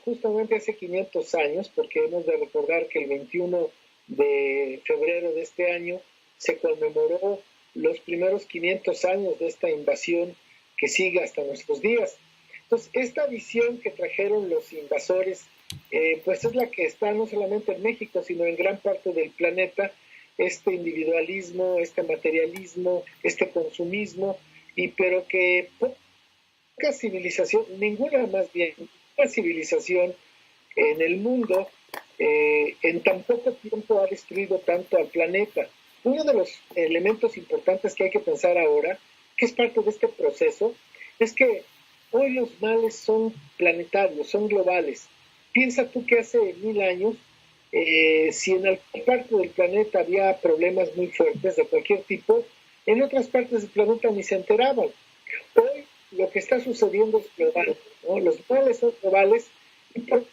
justamente hace 500 años, porque hemos de recordar que el 21 de febrero de este año se conmemoró los primeros 500 años de esta invasión que sigue hasta nuestros días. Entonces, esta visión que trajeron los invasores pues es la que está no solamente en México, sino en gran parte del planeta, este individualismo, este materialismo, este consumismo, pero que poca civilización, ninguna más bien, poca civilización en el mundo en tan poco tiempo ha destruido tanto al planeta. Uno de los elementos importantes que hay que pensar ahora, que es parte de este proceso, es que hoy los males son planetarios, son globales. Piensa tú que hace 1000 años, si en alguna parte del planeta había problemas muy fuertes de cualquier tipo, en otras partes del planeta ni se enteraban. Hoy lo que está sucediendo es global, ¿no? Los males son globales y por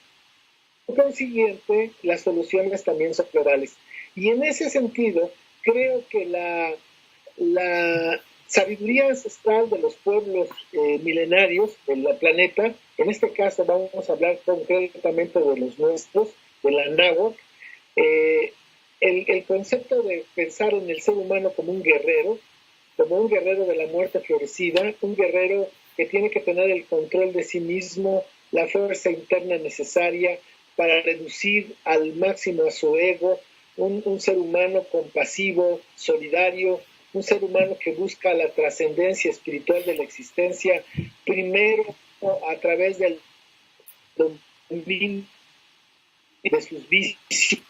consiguiente las soluciones también son globales. Y en ese sentido, creo que la sabiduría ancestral de los pueblos milenarios del planeta, en este caso vamos a hablar concretamente de los nuestros, de la náhuatl, el concepto de pensar en el ser humano como un guerrero de la muerte florecida, un guerrero que tiene que tener el control de sí mismo, la fuerza interna necesaria para reducir al máximo a su ego, un ser humano compasivo, solidario, un ser humano que busca la trascendencia espiritual de la existencia, primero a través del dominio de sus vicios.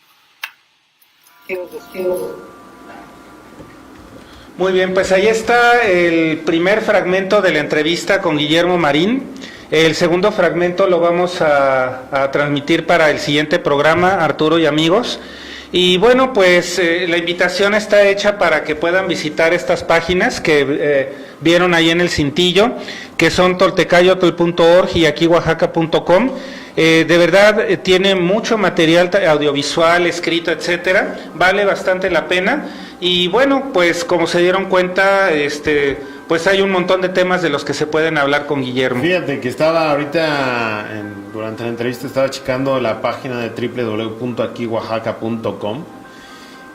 Muy bien, pues ahí está el primer fragmento de la entrevista con Guillermo Marín. El segundo fragmento lo vamos a transmitir para el siguiente programa, Arturo y amigos. Y bueno, pues la invitación está hecha para que puedan visitar estas páginas que vieron ahí en el cintillo, que son toltecayotl.org y aquihuajaca.com. De verdad tiene mucho material audiovisual, escrito, etcétera. Vale bastante la pena. Y bueno, pues como se dieron cuenta, pues hay un montón de temas de los que se pueden hablar con Guillermo. Fíjate que estaba ahorita, durante la entrevista, estaba checando la página de www.aquihuajaca.com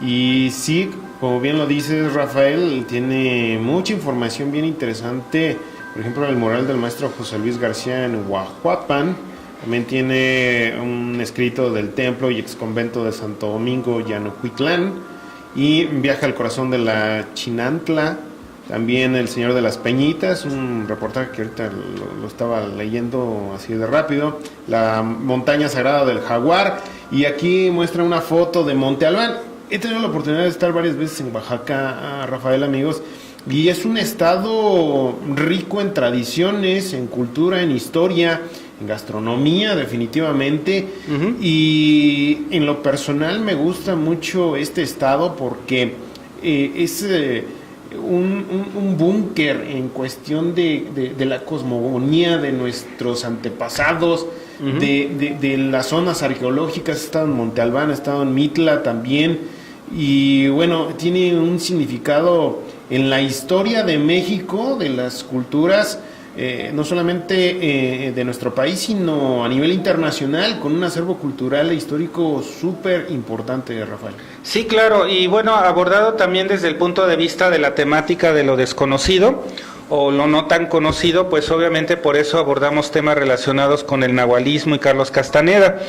y sí, como bien lo dices, Rafael, tiene mucha información bien interesante. Por ejemplo, el mural del maestro José Luis García en Huajuapan. También tiene un escrito del templo y exconvento de Santo Domingo, Llanocuitlán, y Viaje al corazón de la Chinantla. también El Señor de las Peñitas, un reportaje que ahorita lo estaba leyendo así de rápido, la montaña sagrada del Jaguar, y aquí muestra una foto de Monte Albán. He tenido la oportunidad de estar varias veces en Oaxaca, Rafael, amigos, y es un estado rico en tradiciones, en cultura, en historia, en gastronomía, definitivamente. Y en lo personal me gusta mucho este estado porque es un búnker en cuestión de la cosmogonía de nuestros antepasados, de las zonas arqueológicas. He estado en Monte Albán, he estado en Mitla también, y bueno, tiene un significado en la historia de México, de las culturas, no solamente de nuestro país, sino a nivel internacional, con un acervo cultural e histórico súper importante, Rafael. Sí, claro, y bueno, abordado también desde el punto de vista de la temática de lo desconocido o lo no tan conocido, pues obviamente por eso abordamos temas relacionados con el nahualismo y Carlos Castaneda.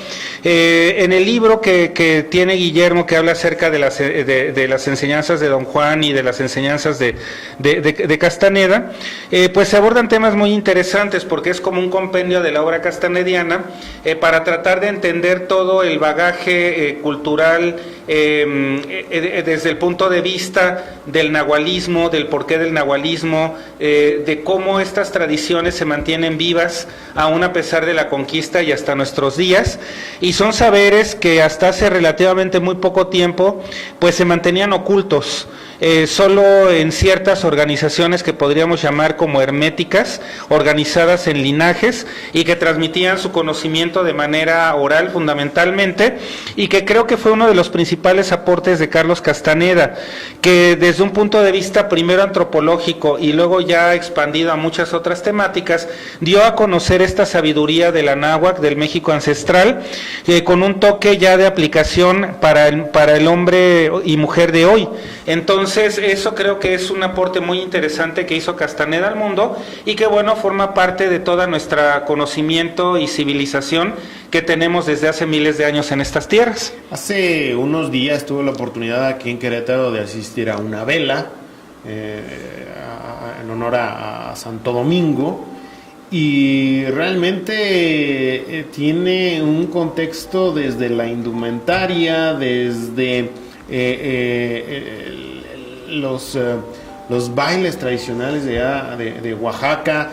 En el libro que tiene Guillermo, que habla acerca de las enseñanzas de Don Juan y de las enseñanzas de Castaneda, pues se abordan temas muy interesantes, porque es como un compendio de la obra castanediana, para tratar de entender todo el bagaje cultural, desde el punto de vista del nahualismo, del porqué del nahualismo, de cómo estas tradiciones se mantienen vivas aún a pesar de la conquista y hasta nuestros días, y son saberes que hasta hace relativamente muy poco tiempo pues se mantenían ocultos. Solo en ciertas organizaciones que podríamos llamar como herméticas, organizadas en linajes y que transmitían su conocimiento de manera oral fundamentalmente, y que creo que fue uno de los principales aportes de Carlos Castaneda, que desde un punto de vista primero antropológico y luego ya expandido a muchas otras temáticas, dio a conocer esta sabiduría de la náhuatl, del México ancestral, con un toque ya de aplicación para el hombre y mujer de hoy. Entonces, eso creo que es un aporte muy interesante que hizo Castaneda al mundo, y que bueno, forma parte de toda nuestra conocimiento y civilización que tenemos desde hace miles de años en estas tierras. Hace unos días tuve la oportunidad aquí en Querétaro de asistir a una vela en honor a Santo Domingo, y realmente tiene un contexto desde la indumentaria, desde los bailes tradicionales de Oaxaca,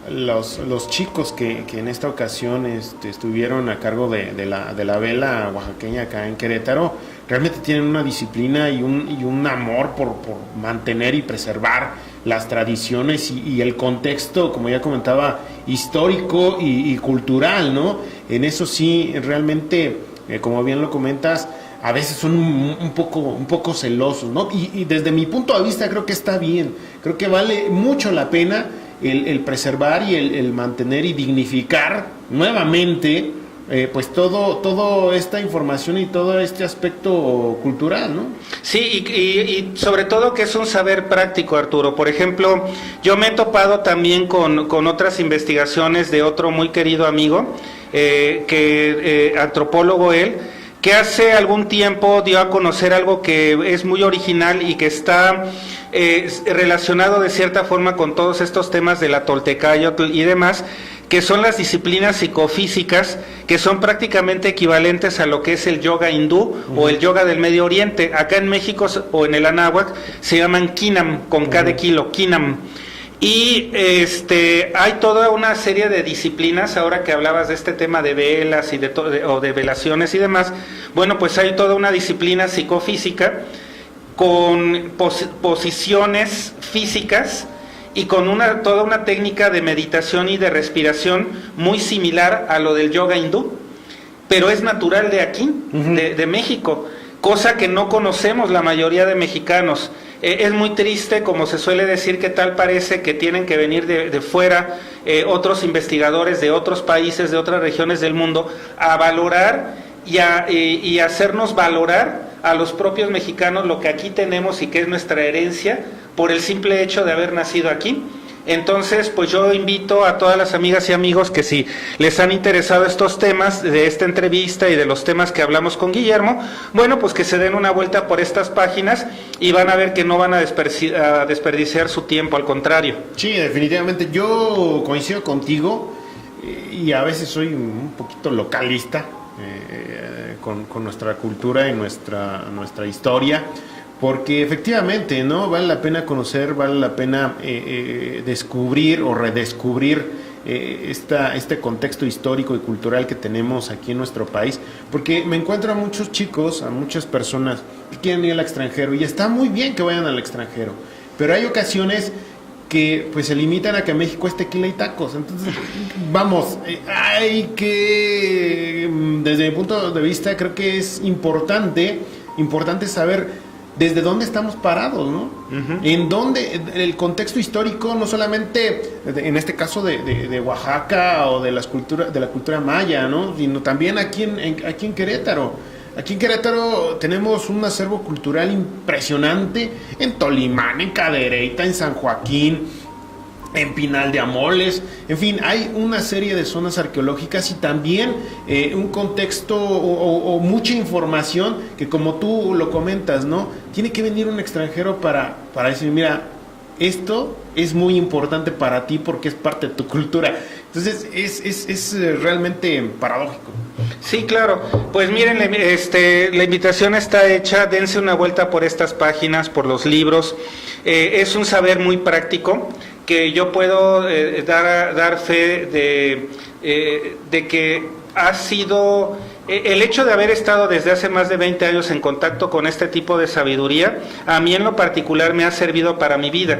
los chicos que en esta ocasión estuvieron a cargo de la vela oaxaqueña acá en Querétaro, realmente tienen una disciplina y un amor por mantener y preservar las tradiciones y el contexto, como ya comentaba, histórico y cultural, ¿no? En eso sí, realmente, como bien lo comentas, a veces son un poco celosos, ¿no? Y desde mi punto de vista creo que está bien, creo que vale mucho la pena el preservar y el mantener y dignificar nuevamente pues todo esta información y todo este aspecto cultural, ¿no? Sí, y sobre todo que es un saber práctico, Arturo. Por ejemplo, yo me he topado también con otras investigaciones de otro muy querido amigo, antropólogo él, que hace algún tiempo dio a conocer algo que es muy original y que está relacionado de cierta forma con todos estos temas de la Toltecayotl y demás, que son las disciplinas psicofísicas, que son prácticamente equivalentes a lo que es el yoga hindú o el yoga del Medio Oriente. Acá en México o en el Anáhuac se llaman Kinam, con K de kilo, Kinam. Y hay toda una serie de disciplinas, ahora que hablabas de este tema de velas y o de velaciones y demás. Bueno, pues hay toda una disciplina psicofísica con posiciones físicas y con toda una técnica de meditación y de respiración muy similar a lo del yoga hindú, pero es natural de aquí, de México, cosa que no conocemos la mayoría de mexicanos. Es muy triste, como se suele decir, que tal parece que tienen que venir de fuera otros investigadores de otros países, de otras regiones del mundo, a valorar y hacernos valorar a los propios mexicanos lo que aquí tenemos y que es nuestra herencia, por el simple hecho de haber nacido aquí. Entonces, pues yo invito a todas las amigas y amigos que si les han interesado estos temas de esta entrevista y de los temas que hablamos con Guillermo, bueno, pues que se den una vuelta por estas páginas y van a ver que no van a desperdiciar su tiempo, al contrario. Sí, definitivamente. Yo coincido contigo y a veces soy un poquito localista con nuestra cultura y nuestra historia. Porque efectivamente, ¿no? Vale la pena conocer, vale la pena descubrir o redescubrir este contexto histórico y cultural que tenemos aquí en nuestro país, porque me encuentro a muchos chicos, a muchas personas que quieren ir al extranjero, y está muy bien que vayan al extranjero, pero hay ocasiones que pues se limitan a que México es tequila y tacos. Entonces, vamos, hay que, desde mi punto de vista, creo que es importante saber desde dónde estamos parados, ¿no? Uh-huh. En dónde, el contexto histórico, no solamente en este caso de Oaxaca o de la cultura maya, ¿no? Sino también aquí en Querétaro. Aquí en Querétaro tenemos un acervo cultural impresionante, en Tolimán, en Cadereyta, en San Joaquín, en Pinal de Amoles, en fin, hay una serie de zonas arqueológicas y también un contexto o mucha información que, como tú lo comentas, ¿no? Tiene que venir un extranjero para decir, mira, esto es muy importante para ti porque es parte de tu cultura. Entonces es realmente paradójico. Sí, claro. Pues miren, la invitación está hecha, dense una vuelta por estas páginas, por los libros. Es un saber muy práctico que yo puedo dar fe de que ha sido el hecho de haber estado desde hace más de 20 años en contacto con este tipo de sabiduría. A mí en lo particular me ha servido para mi vida.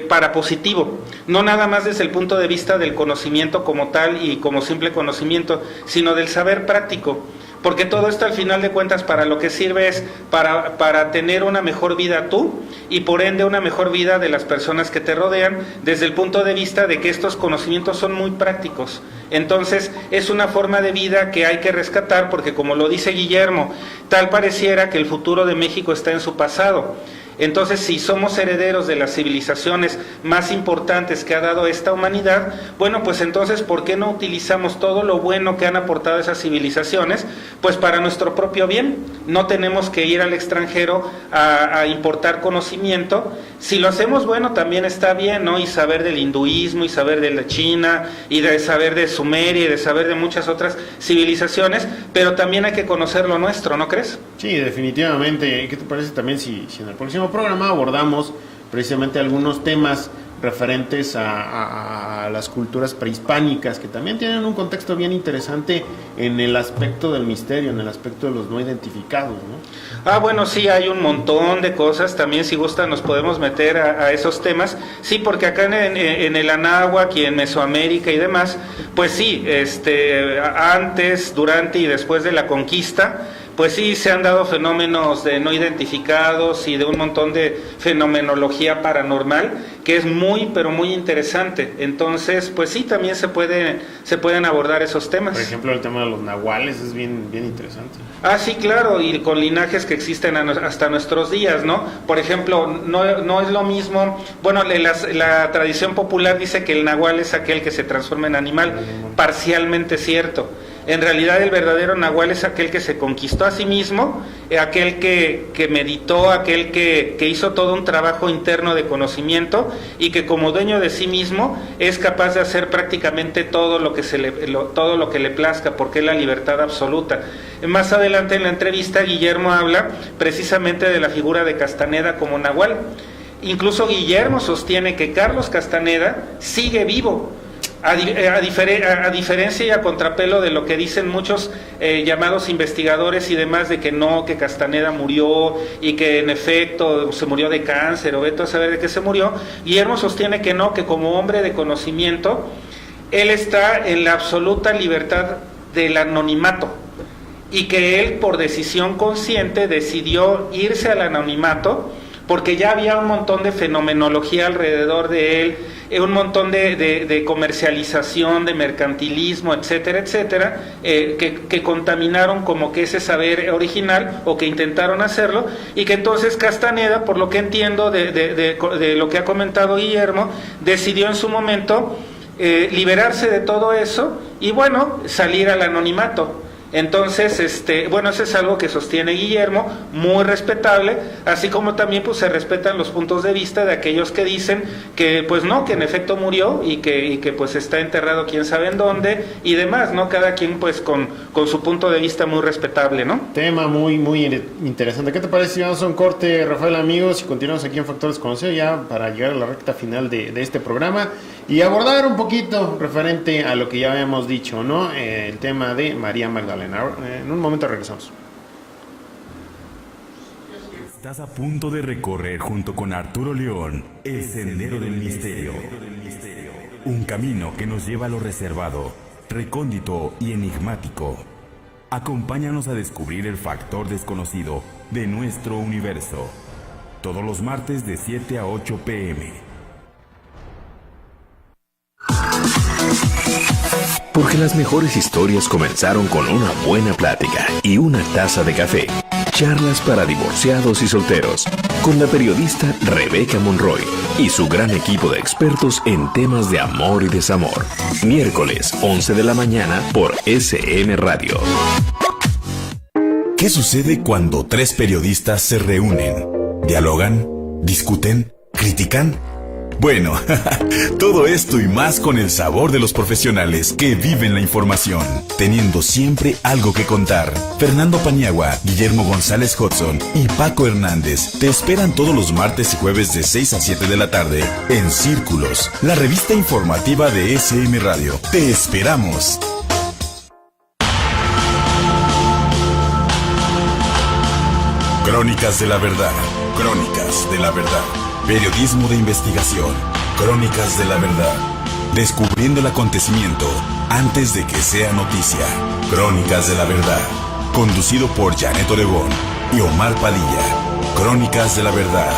Para positivo, no nada más desde el punto de vista del conocimiento como tal y como simple conocimiento, sino del saber práctico, porque todo esto al final de cuentas para lo que sirve es para tener una mejor vida tú y por ende una mejor vida de las personas que te rodean, desde el punto de vista de que estos conocimientos son muy prácticos. Entonces es una forma de vida que hay que rescatar, porque como lo dice Guillermo, tal pareciera que el futuro de México está en su pasado. Entonces, si somos herederos de las civilizaciones más importantes que ha dado esta humanidad, bueno, pues entonces, ¿por qué no utilizamos todo lo bueno que han aportado esas civilizaciones? Pues para nuestro propio bien. No tenemos que ir al extranjero a importar conocimiento. Si lo hacemos, bueno, también está bien, ¿no? Y saber del hinduismo, y saber de la China, y de saber de Sumeria, y de saber de muchas otras civilizaciones, pero también hay que conocer lo nuestro, ¿no crees? Sí, definitivamente. ¿Qué te parece también si en el próximo programa abordamos precisamente algunos temas referentes a las culturas prehispánicas, que también tienen un contexto bien interesante en el aspecto del misterio, en el aspecto de los no identificados, ¿no? Bueno, sí, hay un montón de cosas, también si gustan nos podemos meter a esos temas, sí, porque acá en el Anáhuac y en Mesoamérica y demás, pues sí, antes, durante y después de la conquista, pues sí, se han dado fenómenos de no identificados y de un montón de fenomenología paranormal que es muy, pero muy interesante. Entonces, pues sí, también se pueden abordar esos temas. Por ejemplo, el tema de los nahuales es bien interesante. Sí, claro, y con linajes que existen hasta nuestros días, ¿no? Por ejemplo, no es lo mismo, bueno, la tradición popular dice que el nahual es aquel que se transforma en animal, parcialmente cierto. En realidad el verdadero nahual es aquel que se conquistó a sí mismo, aquel que meditó, aquel que hizo todo un trabajo interno de conocimiento y que como dueño de sí mismo es capaz de hacer prácticamente todo lo que le plazca, porque es la libertad absoluta. Más adelante en la entrevista Guillermo habla precisamente de la figura de Castaneda como nahual. Incluso Guillermo sostiene que Carlos Castaneda sigue vivo. A diferencia y a contrapelo de lo que dicen muchos llamados investigadores y demás, de que Castaneda murió y que en efecto se murió de cáncer o veto a saber de qué se murió, Guillermo sostiene que no, que como hombre de conocimiento él está en la absoluta libertad del anonimato y que él por decisión consciente decidió irse al anonimato porque ya había un montón de fenomenología alrededor de él, un montón de comercialización, de mercantilismo, etcétera, etcétera, que contaminaron como que ese saber original, o que intentaron hacerlo, y que entonces Castaneda, por lo que entiendo de lo que ha comentado Guillermo, decidió en su momento liberarse de todo eso y bueno, salir al anonimato. Entonces, bueno, eso es algo que sostiene Guillermo, muy respetable, así como también pues se respetan los puntos de vista de aquellos que dicen que pues no, que en efecto murió y que pues está enterrado quién sabe en dónde y demás, ¿no? Cada quien pues con su punto de vista muy respetable, ¿no? Tema muy interesante. ¿Qué te parece si vamos a un corte, Rafael, amigos, y continuamos aquí en Factor Desconocido ya para llegar a la recta final de este programa y abordar un poquito referente a lo que ya habíamos dicho, ¿no? El tema de María Magdalena. En un momento regresamos. Estás a punto de recorrer junto con Arturo León el Sendero del Misterio. Un camino que nos lleva a lo reservado, recóndito y enigmático. Acompáñanos a descubrir el factor desconocido de nuestro universo. Todos los martes de 7 a 8 p.m. Porque las mejores historias comenzaron con una buena plática y una taza de café. Charlas para divorciados y solteros, con la periodista Rebeca Monroy y su gran equipo de expertos en temas de amor y desamor. Miércoles, 11 de la mañana por SM Radio. ¿Qué sucede cuando tres periodistas se reúnen? ¿Dialogan? ¿Discuten? ¿Critican? Bueno, todo esto y más con el sabor de los profesionales que viven la información, teniendo siempre algo que contar. Fernando Paniagua, Guillermo González Hudson y Paco Hernández te esperan todos los martes y jueves de 6 a 7 de la tarde en Círculos, la revista informativa de SM Radio. ¡Te esperamos! Crónicas de la Verdad. Crónicas de la Verdad. Periodismo de investigación. Crónicas de la Verdad. Descubriendo el acontecimiento antes de que sea noticia. Crónicas de la Verdad. Conducido por Janet Oregón y Omar Padilla. Crónicas de la Verdad.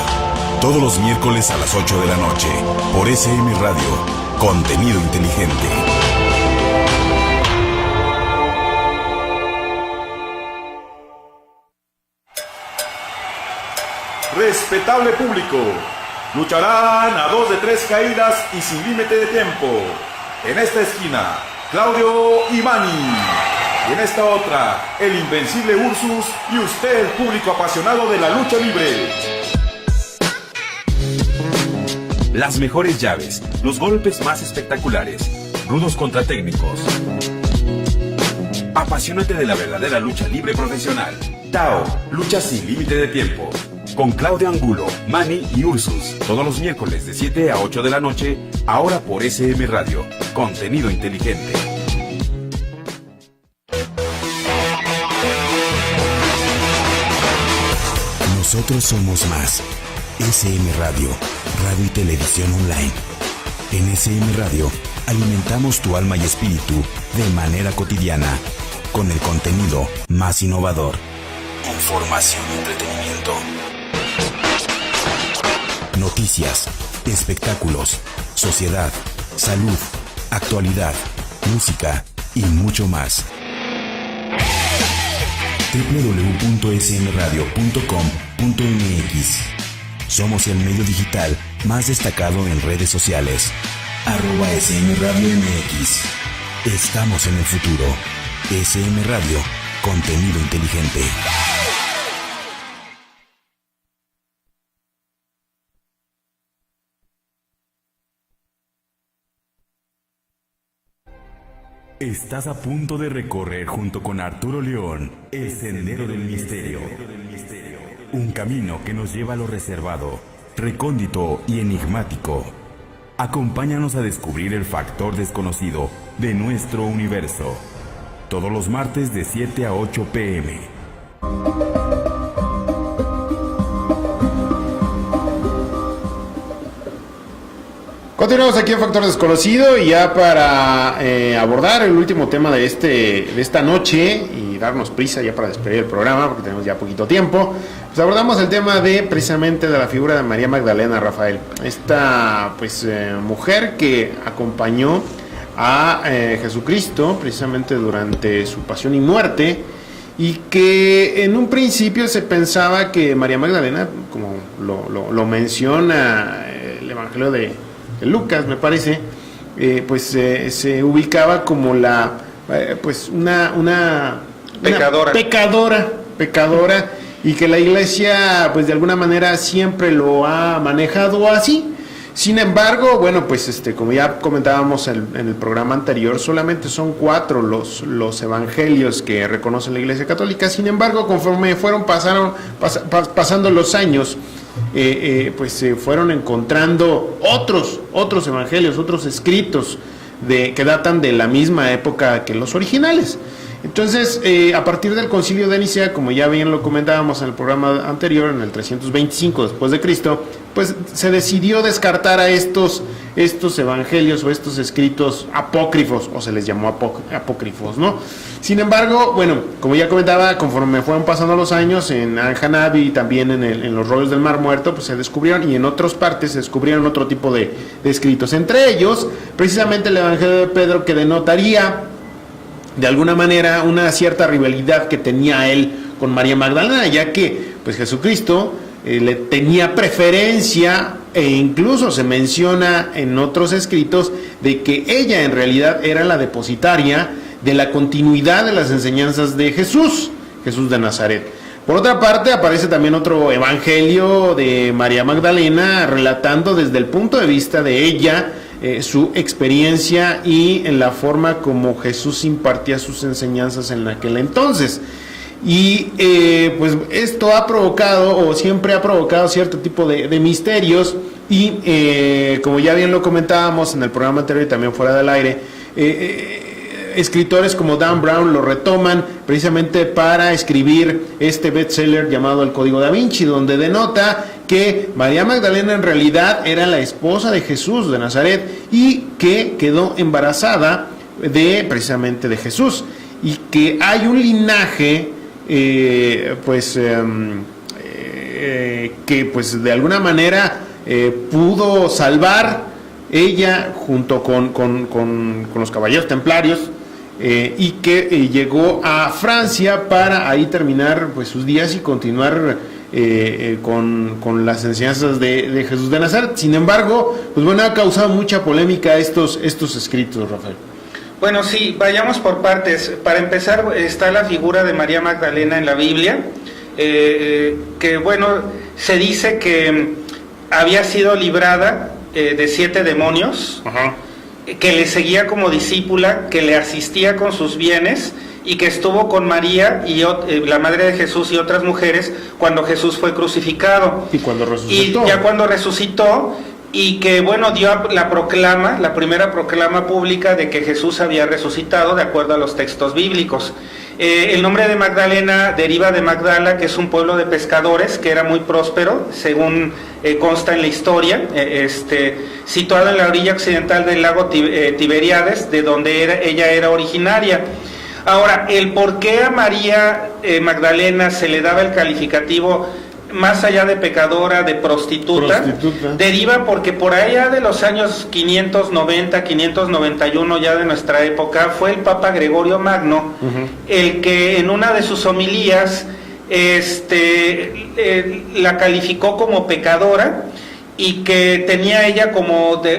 Todos los miércoles a las 8 de la noche. Por SM Radio. Contenido inteligente. Respetable público, lucharán a 2 de 3 caídas y sin límite de tiempo. En esta esquina, Claudio y Manny. Y en esta otra, el invencible Ursus y usted, el público apasionado de la lucha libre. Las mejores llaves, los golpes más espectaculares, rudos contra técnicos. Apasionate de la verdadera lucha libre profesional. Tao, lucha sin límite de tiempo. Con Claudio Angulo, Manny y Ursus. Todos los miércoles de 7 a 8 de la noche, ahora por SM Radio. Contenido inteligente. Nosotros somos más. SM Radio, radio y televisión online. En SM Radio alimentamos tu alma y espíritu de manera cotidiana, con el contenido más innovador. Información y entretenimiento. Noticias, espectáculos, sociedad, salud, actualidad, música y mucho más. www.smradio.com.mx. Somos el medio digital más destacado en redes sociales. @SMRadioMX. Estamos en el futuro. SM Radio, contenido inteligente. Estás a punto de recorrer junto con Arturo León el Sendero del Misterio. Un camino que nos lleva a lo reservado, recóndito y enigmático. Acompáñanos a descubrir el factor desconocido de nuestro universo. Todos los martes de 7 a 8 p.m. Continuamos aquí en Factor Desconocido y ya para abordar el último tema de esta noche y darnos prisa ya para despedir el programa porque tenemos ya poquito tiempo, pues abordamos el tema precisamente de la figura de María Magdalena, Rafael, esta mujer que acompañó a Jesucristo precisamente durante su pasión y muerte, y que en un principio se pensaba que María Magdalena, como lo menciona el Evangelio de Lucas, me parece, se ubicaba como una pecadora, y que la Iglesia pues de alguna manera siempre lo ha manejado así. Sin embargo, bueno, como ya comentábamos en el programa anterior, solamente son 4 los evangelios que reconoce la Iglesia Católica. Sin embargo, conforme pasando los años, se fueron encontrando otros evangelios, otros escritos que datan de la misma época que los originales. Entonces, a partir del Concilio de Nicea, como ya bien lo comentábamos en el programa anterior, en el 325 después de Cristo, pues se decidió descartar a estos evangelios o estos escritos apócrifos, o se les llamó apócrifos, ¿no? Sin embargo, bueno, como ya comentaba, conforme fueron pasando los años, en Al-Janabi y también en los rollos del Mar Muerto, pues se descubrieron, y en otras partes se descubrieron otro tipo de escritos. Entre ellos, precisamente el Evangelio de Pedro, que denotaría de alguna manera una cierta rivalidad que tenía él con María Magdalena, ya que pues Jesucristo le tenía preferencia, e incluso se menciona en otros escritos de que ella en realidad era la depositaria de la continuidad de las enseñanzas de Jesús de Nazaret. Por otra parte, aparece también otro evangelio de María Magdalena relatando desde el punto de vista de ella su experiencia y en la forma como Jesús impartía sus enseñanzas en aquel entonces. Y pues esto ha provocado, o siempre ha provocado, cierto tipo de misterios, y como ya bien lo comentábamos en el programa anterior y también fuera del aire, escritores como Dan Brown lo retoman precisamente para escribir este bestseller llamado El Código Da Vinci, donde denota que María Magdalena en realidad era la esposa de Jesús de Nazaret y que quedó embarazada precisamente de Jesús, y que hay un linaje que pues de alguna manera pudo salvar ella junto con los caballeros templarios, y que llegó a Francia para ahí terminar pues sus días y continuar con las enseñanzas de Jesús de Nazaret. Sin embargo, pues bueno, ha causado mucha polémica estos escritos, Rafael. Bueno, sí, vayamos por partes. Para empezar, está la figura de María Magdalena en la Biblia, que bueno, se dice que había sido librada de 7 demonios. Ajá. Que le seguía como discípula, que le asistía con sus bienes, y que estuvo con María y la madre de Jesús y otras mujeres cuando Jesús fue crucificado. Y cuando resucitó. Y ya cuando resucitó, y que bueno, dio la primera proclama pública de que Jesús había resucitado de acuerdo a los textos bíblicos. El nombre de Magdalena deriva de Magdala, que es un pueblo de pescadores que era muy próspero, según consta en la historia, situado en la orilla occidental del lago Tiberíades, de donde ella era originaria. Ahora, el por qué a María Magdalena se le daba el calificativo más allá de pecadora, de prostituta, deriva porque por allá de los años 590, 591 ya de nuestra época, fue el Papa Gregorio Magno, el que en una de sus homilías la calificó como pecadora, y que tenía ella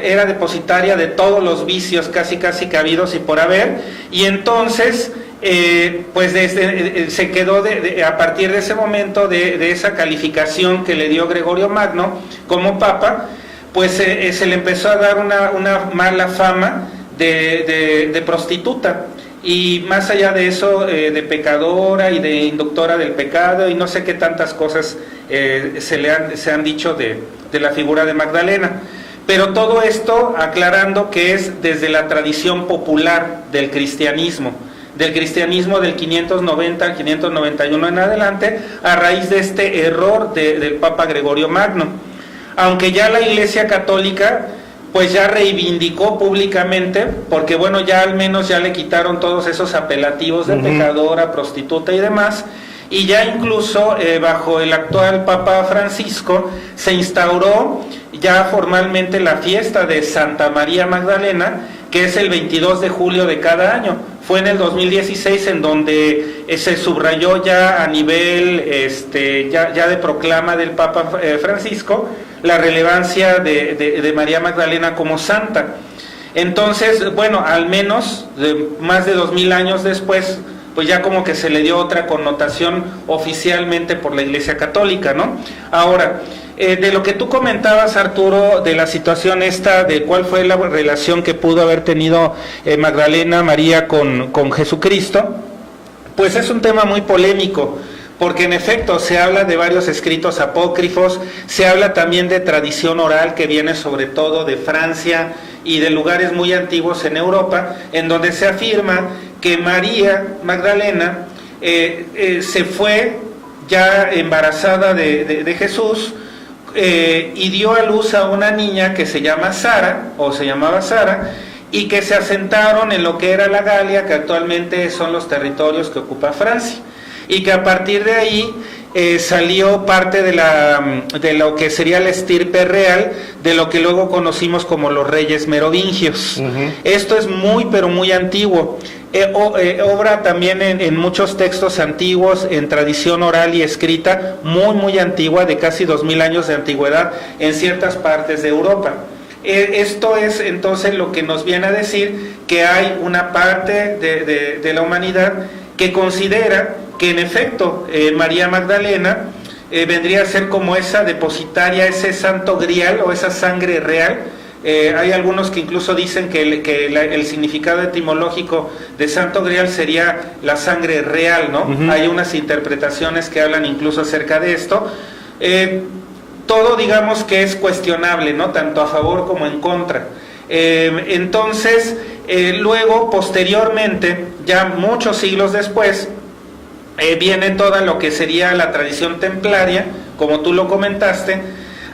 era depositaria de todos los vicios casi que habidos y por haber, y entonces se quedó a partir de ese momento de esa calificación que le dio Gregorio Magno como papa, pues se le empezó a dar una mala fama de prostituta, y más allá de eso de pecadora y de inductora del pecado y no sé qué tantas cosas se han dicho de la figura de Magdalena. Pero todo esto aclarando que es desde la tradición popular del cristianismo del 590 al 591 en adelante, a raíz de este error del Papa Gregorio Magno. Aunque ya la Iglesia Católica pues ya reivindicó públicamente, porque bueno, ya al menos ya le quitaron todos esos apelativos de pecadora, prostituta y demás, y ya incluso bajo el actual Papa Francisco se instauró ya formalmente la fiesta de Santa María Magdalena, que es el 22 de julio de cada año. Fue en el 2016 en donde se subrayó ya a nivel ya de proclama del Papa Francisco la relevancia de María Magdalena como santa. Entonces, bueno, al menos más de 2000 años después, pues ya como que se le dio otra connotación oficialmente por la Iglesia Católica, ¿no? Ahora, de lo que tú comentabas, Arturo, de la situación esta, de cuál fue la relación que pudo haber tenido Magdalena María con Jesucristo, pues es un tema muy polémico, porque en efecto se habla de varios escritos apócrifos, se habla también de tradición oral que viene sobre todo de Francia y de lugares muy antiguos en Europa, en donde se afirma que María Magdalena se fue ya embarazada de Jesús, y dio a luz a una niña que se llama Sara, o se llamaba Sara, y que se asentaron en lo que era la Galia, que actualmente son los territorios que ocupa Francia, y que a partir de ahí salió parte de lo que sería la estirpe real, de lo que luego conocimos como los reyes merovingios. Esto es muy, pero muy antiguo. Obra también en muchos textos antiguos, en tradición oral y escrita, muy, muy antigua, de casi 2000 años de antigüedad, en ciertas partes de Europa. Esto es entonces lo que nos viene a decir que hay una parte de la humanidad que considera que en efecto María Magdalena vendría a ser como esa depositaria, ese santo grial o esa sangre real. Hay algunos que incluso dicen que el significado etimológico de santo grial sería la sangre real, ¿no? Hay unas interpretaciones que hablan incluso acerca de esto. Todo digamos que es cuestionable, ¿no? Tanto a favor como en contra. Entonces, luego, posteriormente, ya muchos siglos después, viene toda lo que sería la tradición templaria, como tú lo comentaste,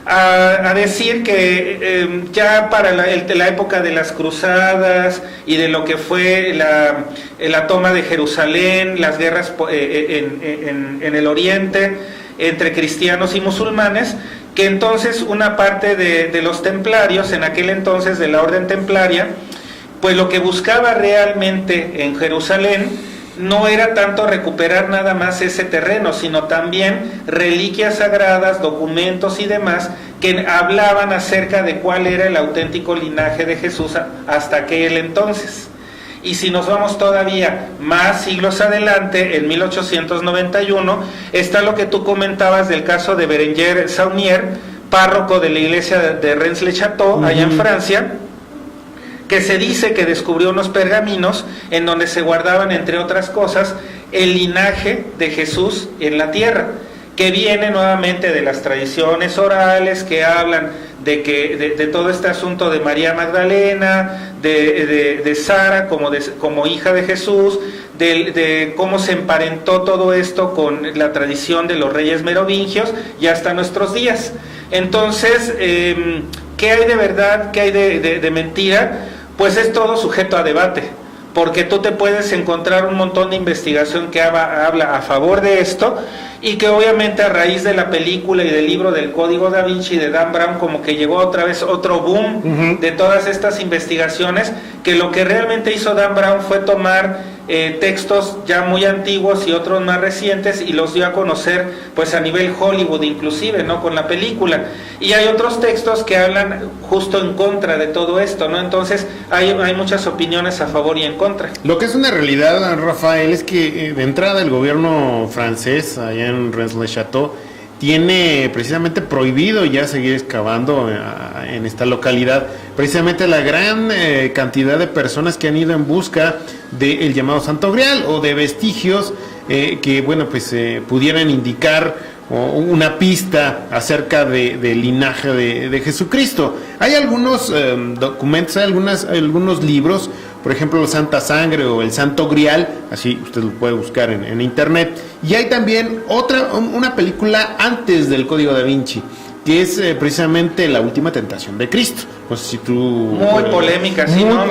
a decir que ya para la época de las cruzadas y de lo que fue la toma de Jerusalén, las guerras en el oriente entre cristianos y musulmanes, que entonces una parte de los templarios, en aquel entonces de la orden templaria, pues lo que buscaba realmente en Jerusalén no era tanto recuperar nada más ese terreno, sino también reliquias sagradas, documentos y demás que hablaban acerca de cuál era el auténtico linaje de Jesús hasta aquel entonces. Y si nos vamos todavía más siglos adelante, en 1891, está lo que tú comentabas del caso de Berenguer Saunier, párroco de la iglesia de Rennes-le-Château, allá en Francia, que se dice que descubrió unos pergaminos en donde se guardaban, entre otras cosas, el linaje de Jesús en la tierra, que viene nuevamente de las tradiciones orales que hablan de todo este asunto de María Magdalena, de Sara como hija de Jesús, de cómo se emparentó todo esto con la tradición de los reyes merovingios y hasta nuestros días. Entonces, ¿qué hay de verdad? ¿Qué hay de mentira? Pues es todo sujeto a debate, porque tú te puedes encontrar un montón de investigación que habla a favor de esto, y que obviamente a raíz de la película y del libro del Código Da Vinci de Dan Brown, como que llegó otra vez otro boom de todas estas investigaciones, que lo que realmente hizo Dan Brown fue tomar textos ya muy antiguos y otros más recientes y los dio a conocer pues a nivel Hollywood inclusive, ¿no? Con la película. Y hay otros textos que hablan justo en contra de todo esto, ¿no? Entonces hay muchas opiniones a favor y en contra. Lo que es una realidad, Rafael, es que de entrada el gobierno francés allá en Rennes-le-Château tiene precisamente prohibido ya seguir excavando en esta localidad, precisamente la gran cantidad de personas que han ido en busca del llamado Santo Grial o de vestigios que, bueno, pues pudieran indicar una pista acerca del linaje de Jesucristo. Hay algunos documentos, hay algunos libros, por ejemplo, Santa Sangre o el Santo Grial, así usted lo puede buscar en internet. Y hay también una película antes del Código Da Vinci, que es precisamente la última tentación de Cristo. No sé si tú... Muy polémica, sí, muy ¿no?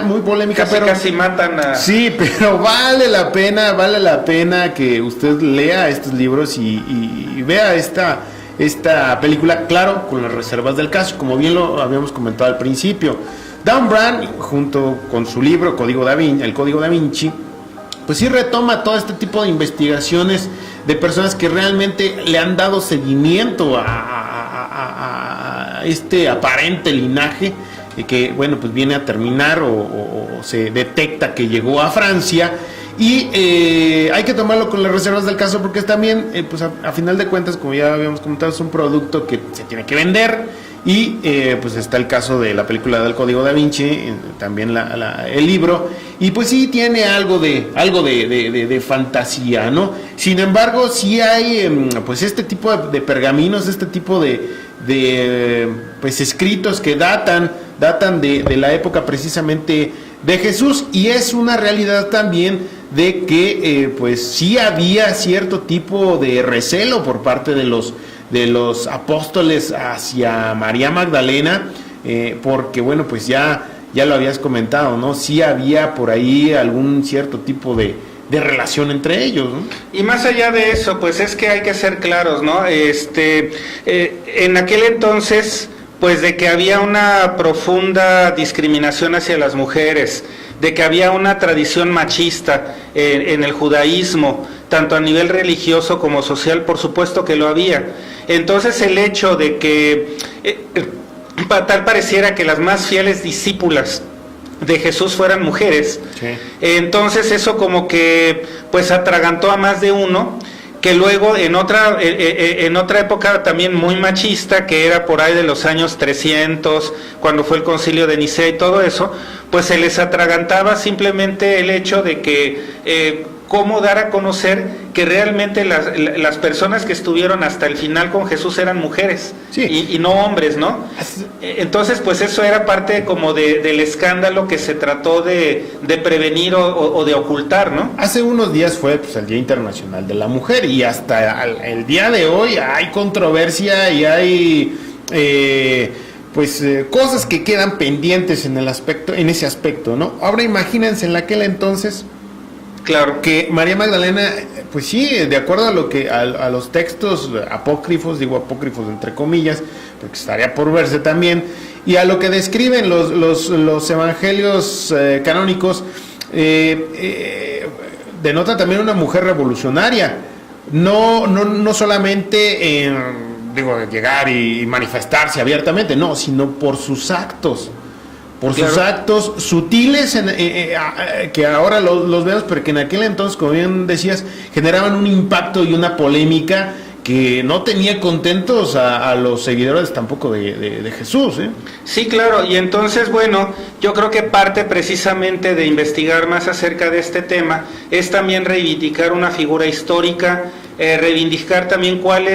muy polémica, pero... Casi matan a... Sí, pero vale la pena que usted lea estos libros y vea esta película, claro, con las reservas del caso, como bien lo habíamos comentado al principio. Dan Brown, junto con su libro El Código Da Vinci, pues sí retoma todo este tipo de investigaciones de personas que realmente le han dado seguimiento a este aparente linaje que, bueno, pues viene a terminar o se detecta que llegó a Francia. Y hay que tomarlo con las reservas del caso, porque es también, pues a final de cuentas, como ya habíamos comentado, es un producto que se tiene que vender. Y pues está el caso de la película del Código Da Vinci, también el libro, y pues sí tiene algo de fantasía, ¿no? Sin embargo, sí hay pues este tipo de pergaminos, este tipo de pues escritos que datan de la época precisamente de Jesús, y es una realidad también de que pues sí había cierto tipo de recelo por parte de los apóstoles hacia María Magdalena, porque bueno, pues ya lo habías comentado, ¿no? Sí había por ahí algún cierto tipo de relación entre ellos, ¿no? Y más allá de eso, pues es que hay que ser claros, ¿no? En aquel entonces, pues de que había una profunda discriminación hacia las mujeres, de que había una tradición machista en el judaísmo, tanto a nivel religioso como social, por supuesto que lo había. Entonces el hecho de que tal pareciera que las más fieles discípulas de Jesús fueran mujeres, sí. Entonces eso como que pues atragantó a más de uno, que luego en otra época también muy machista, que era por ahí de los años 300, cuando fue el concilio de Nicea y todo eso, pues se les atragantaba simplemente el hecho de que cómo dar a conocer que realmente las personas que estuvieron hasta el final con Jesús eran mujeres, sí. y no hombres, ¿no? Entonces, pues eso era parte como del escándalo que se trató de prevenir o de ocultar, ¿no? Hace unos días fue pues, el Día Internacional de la Mujer, y hasta el día de hoy hay controversia y hay cosas que quedan pendientes en ese aspecto, ¿no? Ahora imagínense en aquel entonces. Claro. Que María Magdalena, pues sí, de acuerdo a los textos apócrifos, digo apócrifos entre comillas, porque estaría por verse también, y a lo que describen los evangelios canónicos, denota también una mujer revolucionaria, no solamente llegar y manifestarse abiertamente, no, sino por sus actos. Por sus actos sutiles que ahora los vemos, pero que en aquel entonces, como bien decías, generaban un impacto y una polémica que no tenía contentos a los seguidores tampoco de Jesús, ¿eh? Sí, claro, y entonces, bueno, yo creo que parte precisamente de investigar más acerca de este tema es también reivindicar una figura histórica, reivindicar también cuál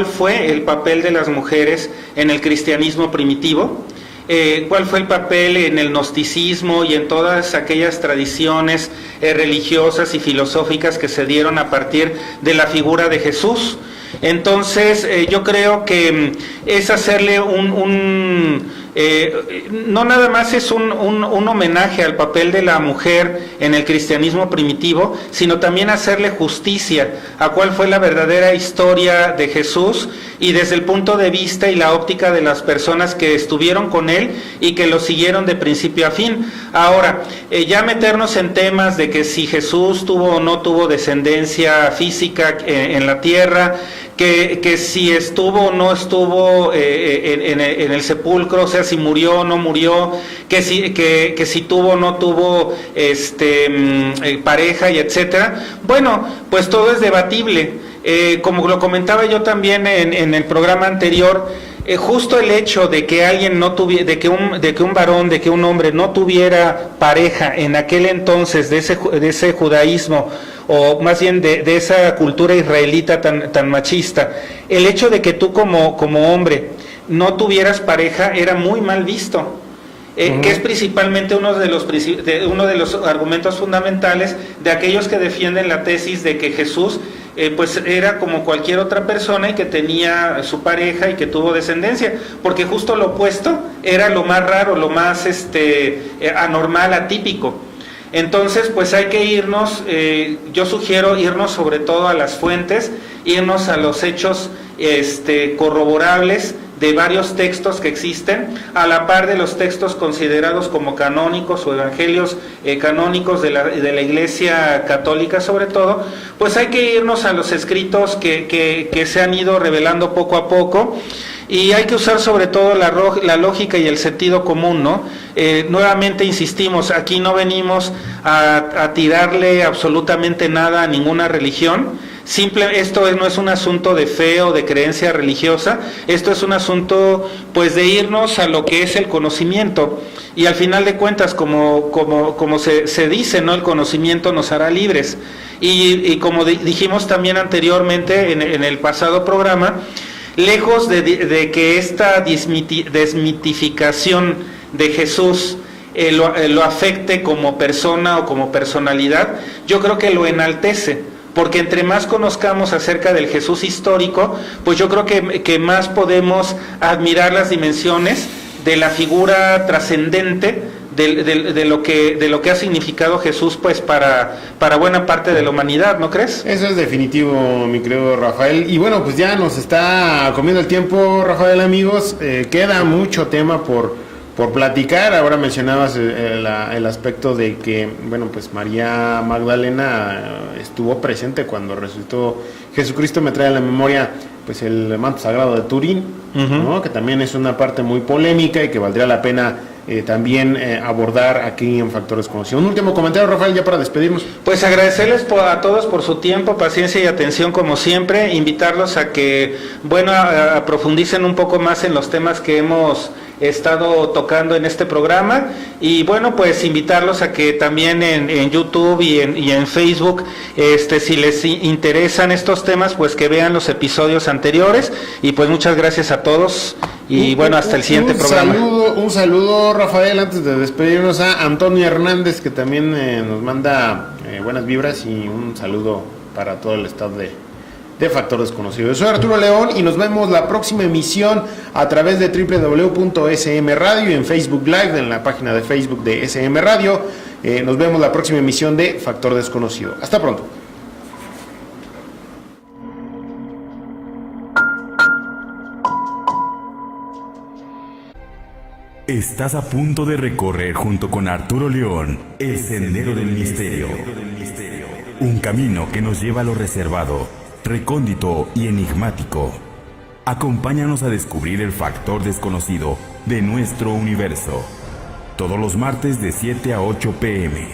fue el papel de las mujeres en el cristianismo primitivo. Cuál fue el papel en el gnosticismo y en todas aquellas tradiciones religiosas y filosóficas que se dieron a partir de la figura de Jesús. Entonces yo creo que es hacerle no nada más es un homenaje al papel de la mujer en el cristianismo primitivo, sino también hacerle justicia a cuál fue la verdadera historia de Jesús, y desde el punto de vista y la óptica de las personas que estuvieron con él y que lo siguieron de principio a fin. Ahora, ya meternos en temas de que si Jesús tuvo o no tuvo descendencia física en la tierra, que si estuvo o no estuvo en el sepulcro, o sea, si murió o no murió, que si tuvo o no tuvo pareja y etcétera. Bueno, pues todo es debatible. Como lo comentaba yo también en el programa anterior, justo el hecho de que alguien no tuviera, de que un varón, de que un hombre no tuviera pareja en aquel entonces de ese judaísmo, o más bien de esa cultura israelita tan machista, el hecho de que tú como hombre no tuvieras pareja era muy mal visto. Que es principalmente uno de los argumentos fundamentales de aquellos que defienden la tesis de que Jesús pues era como cualquier otra persona y que tenía su pareja y que tuvo descendencia, porque justo lo opuesto era lo más raro, lo más anormal, atípico. Entonces, pues hay que irnos, yo sugiero irnos sobre todo a las fuentes, irnos a los hechos corroborables de varios textos que existen, a la par de los textos considerados como canónicos o evangelios canónicos de la Iglesia Católica sobre todo, pues hay que irnos a los escritos que se han ido revelando poco a poco, y hay que usar sobre todo la lógica y el sentido común, ¿no? Nuevamente insistimos, aquí no venimos a tirarle absolutamente nada a ninguna religión. Esto no es un asunto de fe o de creencia religiosa, esto es un asunto pues de irnos a lo que es el conocimiento, y al final de cuentas, como se dice, ¿no? El conocimiento nos hará libres, y como dijimos también anteriormente en el pasado programa, lejos de que esta desmitificación de Jesús lo afecte como persona o como personalidad, yo creo que lo enaltece. Porque entre más conozcamos acerca del Jesús histórico, pues yo creo que más podemos admirar las dimensiones de la figura trascendente de lo que ha significado Jesús, pues para buena parte de la humanidad, ¿no crees? Eso es definitivo, mi querido Rafael. Y bueno, pues ya nos está comiendo el tiempo, Rafael, amigos. Queda mucho tema por platicar. Ahora mencionabas el aspecto de que, bueno, pues María Magdalena estuvo presente cuando resucitó Jesucristo. Me trae a la memoria pues el manto sagrado de Turín, ¿no? Que también es una parte muy polémica y que valdría la pena también abordar aquí en Factor Desconocido. Un último comentario, Rafael, ya para despedirnos. Pues agradecerles a todos por su tiempo, paciencia y atención como siempre, invitarlos a que, bueno, a profundicen un poco más en los temas que hemos estado tocando en este programa, y bueno, pues invitarlos a que también en YouTube y en Facebook, si les interesan estos temas, pues que vean los episodios anteriores, y pues muchas gracias a todos, y bueno, hasta el siguiente programa. Un saludo, Rafael, antes de despedirnos, a Antonio Hernández, que también nos manda buenas vibras, y un saludo para todo el staff de Factor Desconocido. Yo soy Arturo León y nos vemos la próxima emisión a través de www.sm Radio y en Facebook Live, en la página de Facebook de SM Radio. Nos vemos la próxima emisión de Factor Desconocido. Hasta pronto. Estás a punto de recorrer junto con Arturo León el Sendero del Misterio. Un camino que nos lleva a lo reservado, recóndito y enigmático. Acompáñanos a descubrir el factor desconocido de nuestro universo. Todos los martes de 7 a 8 p.m.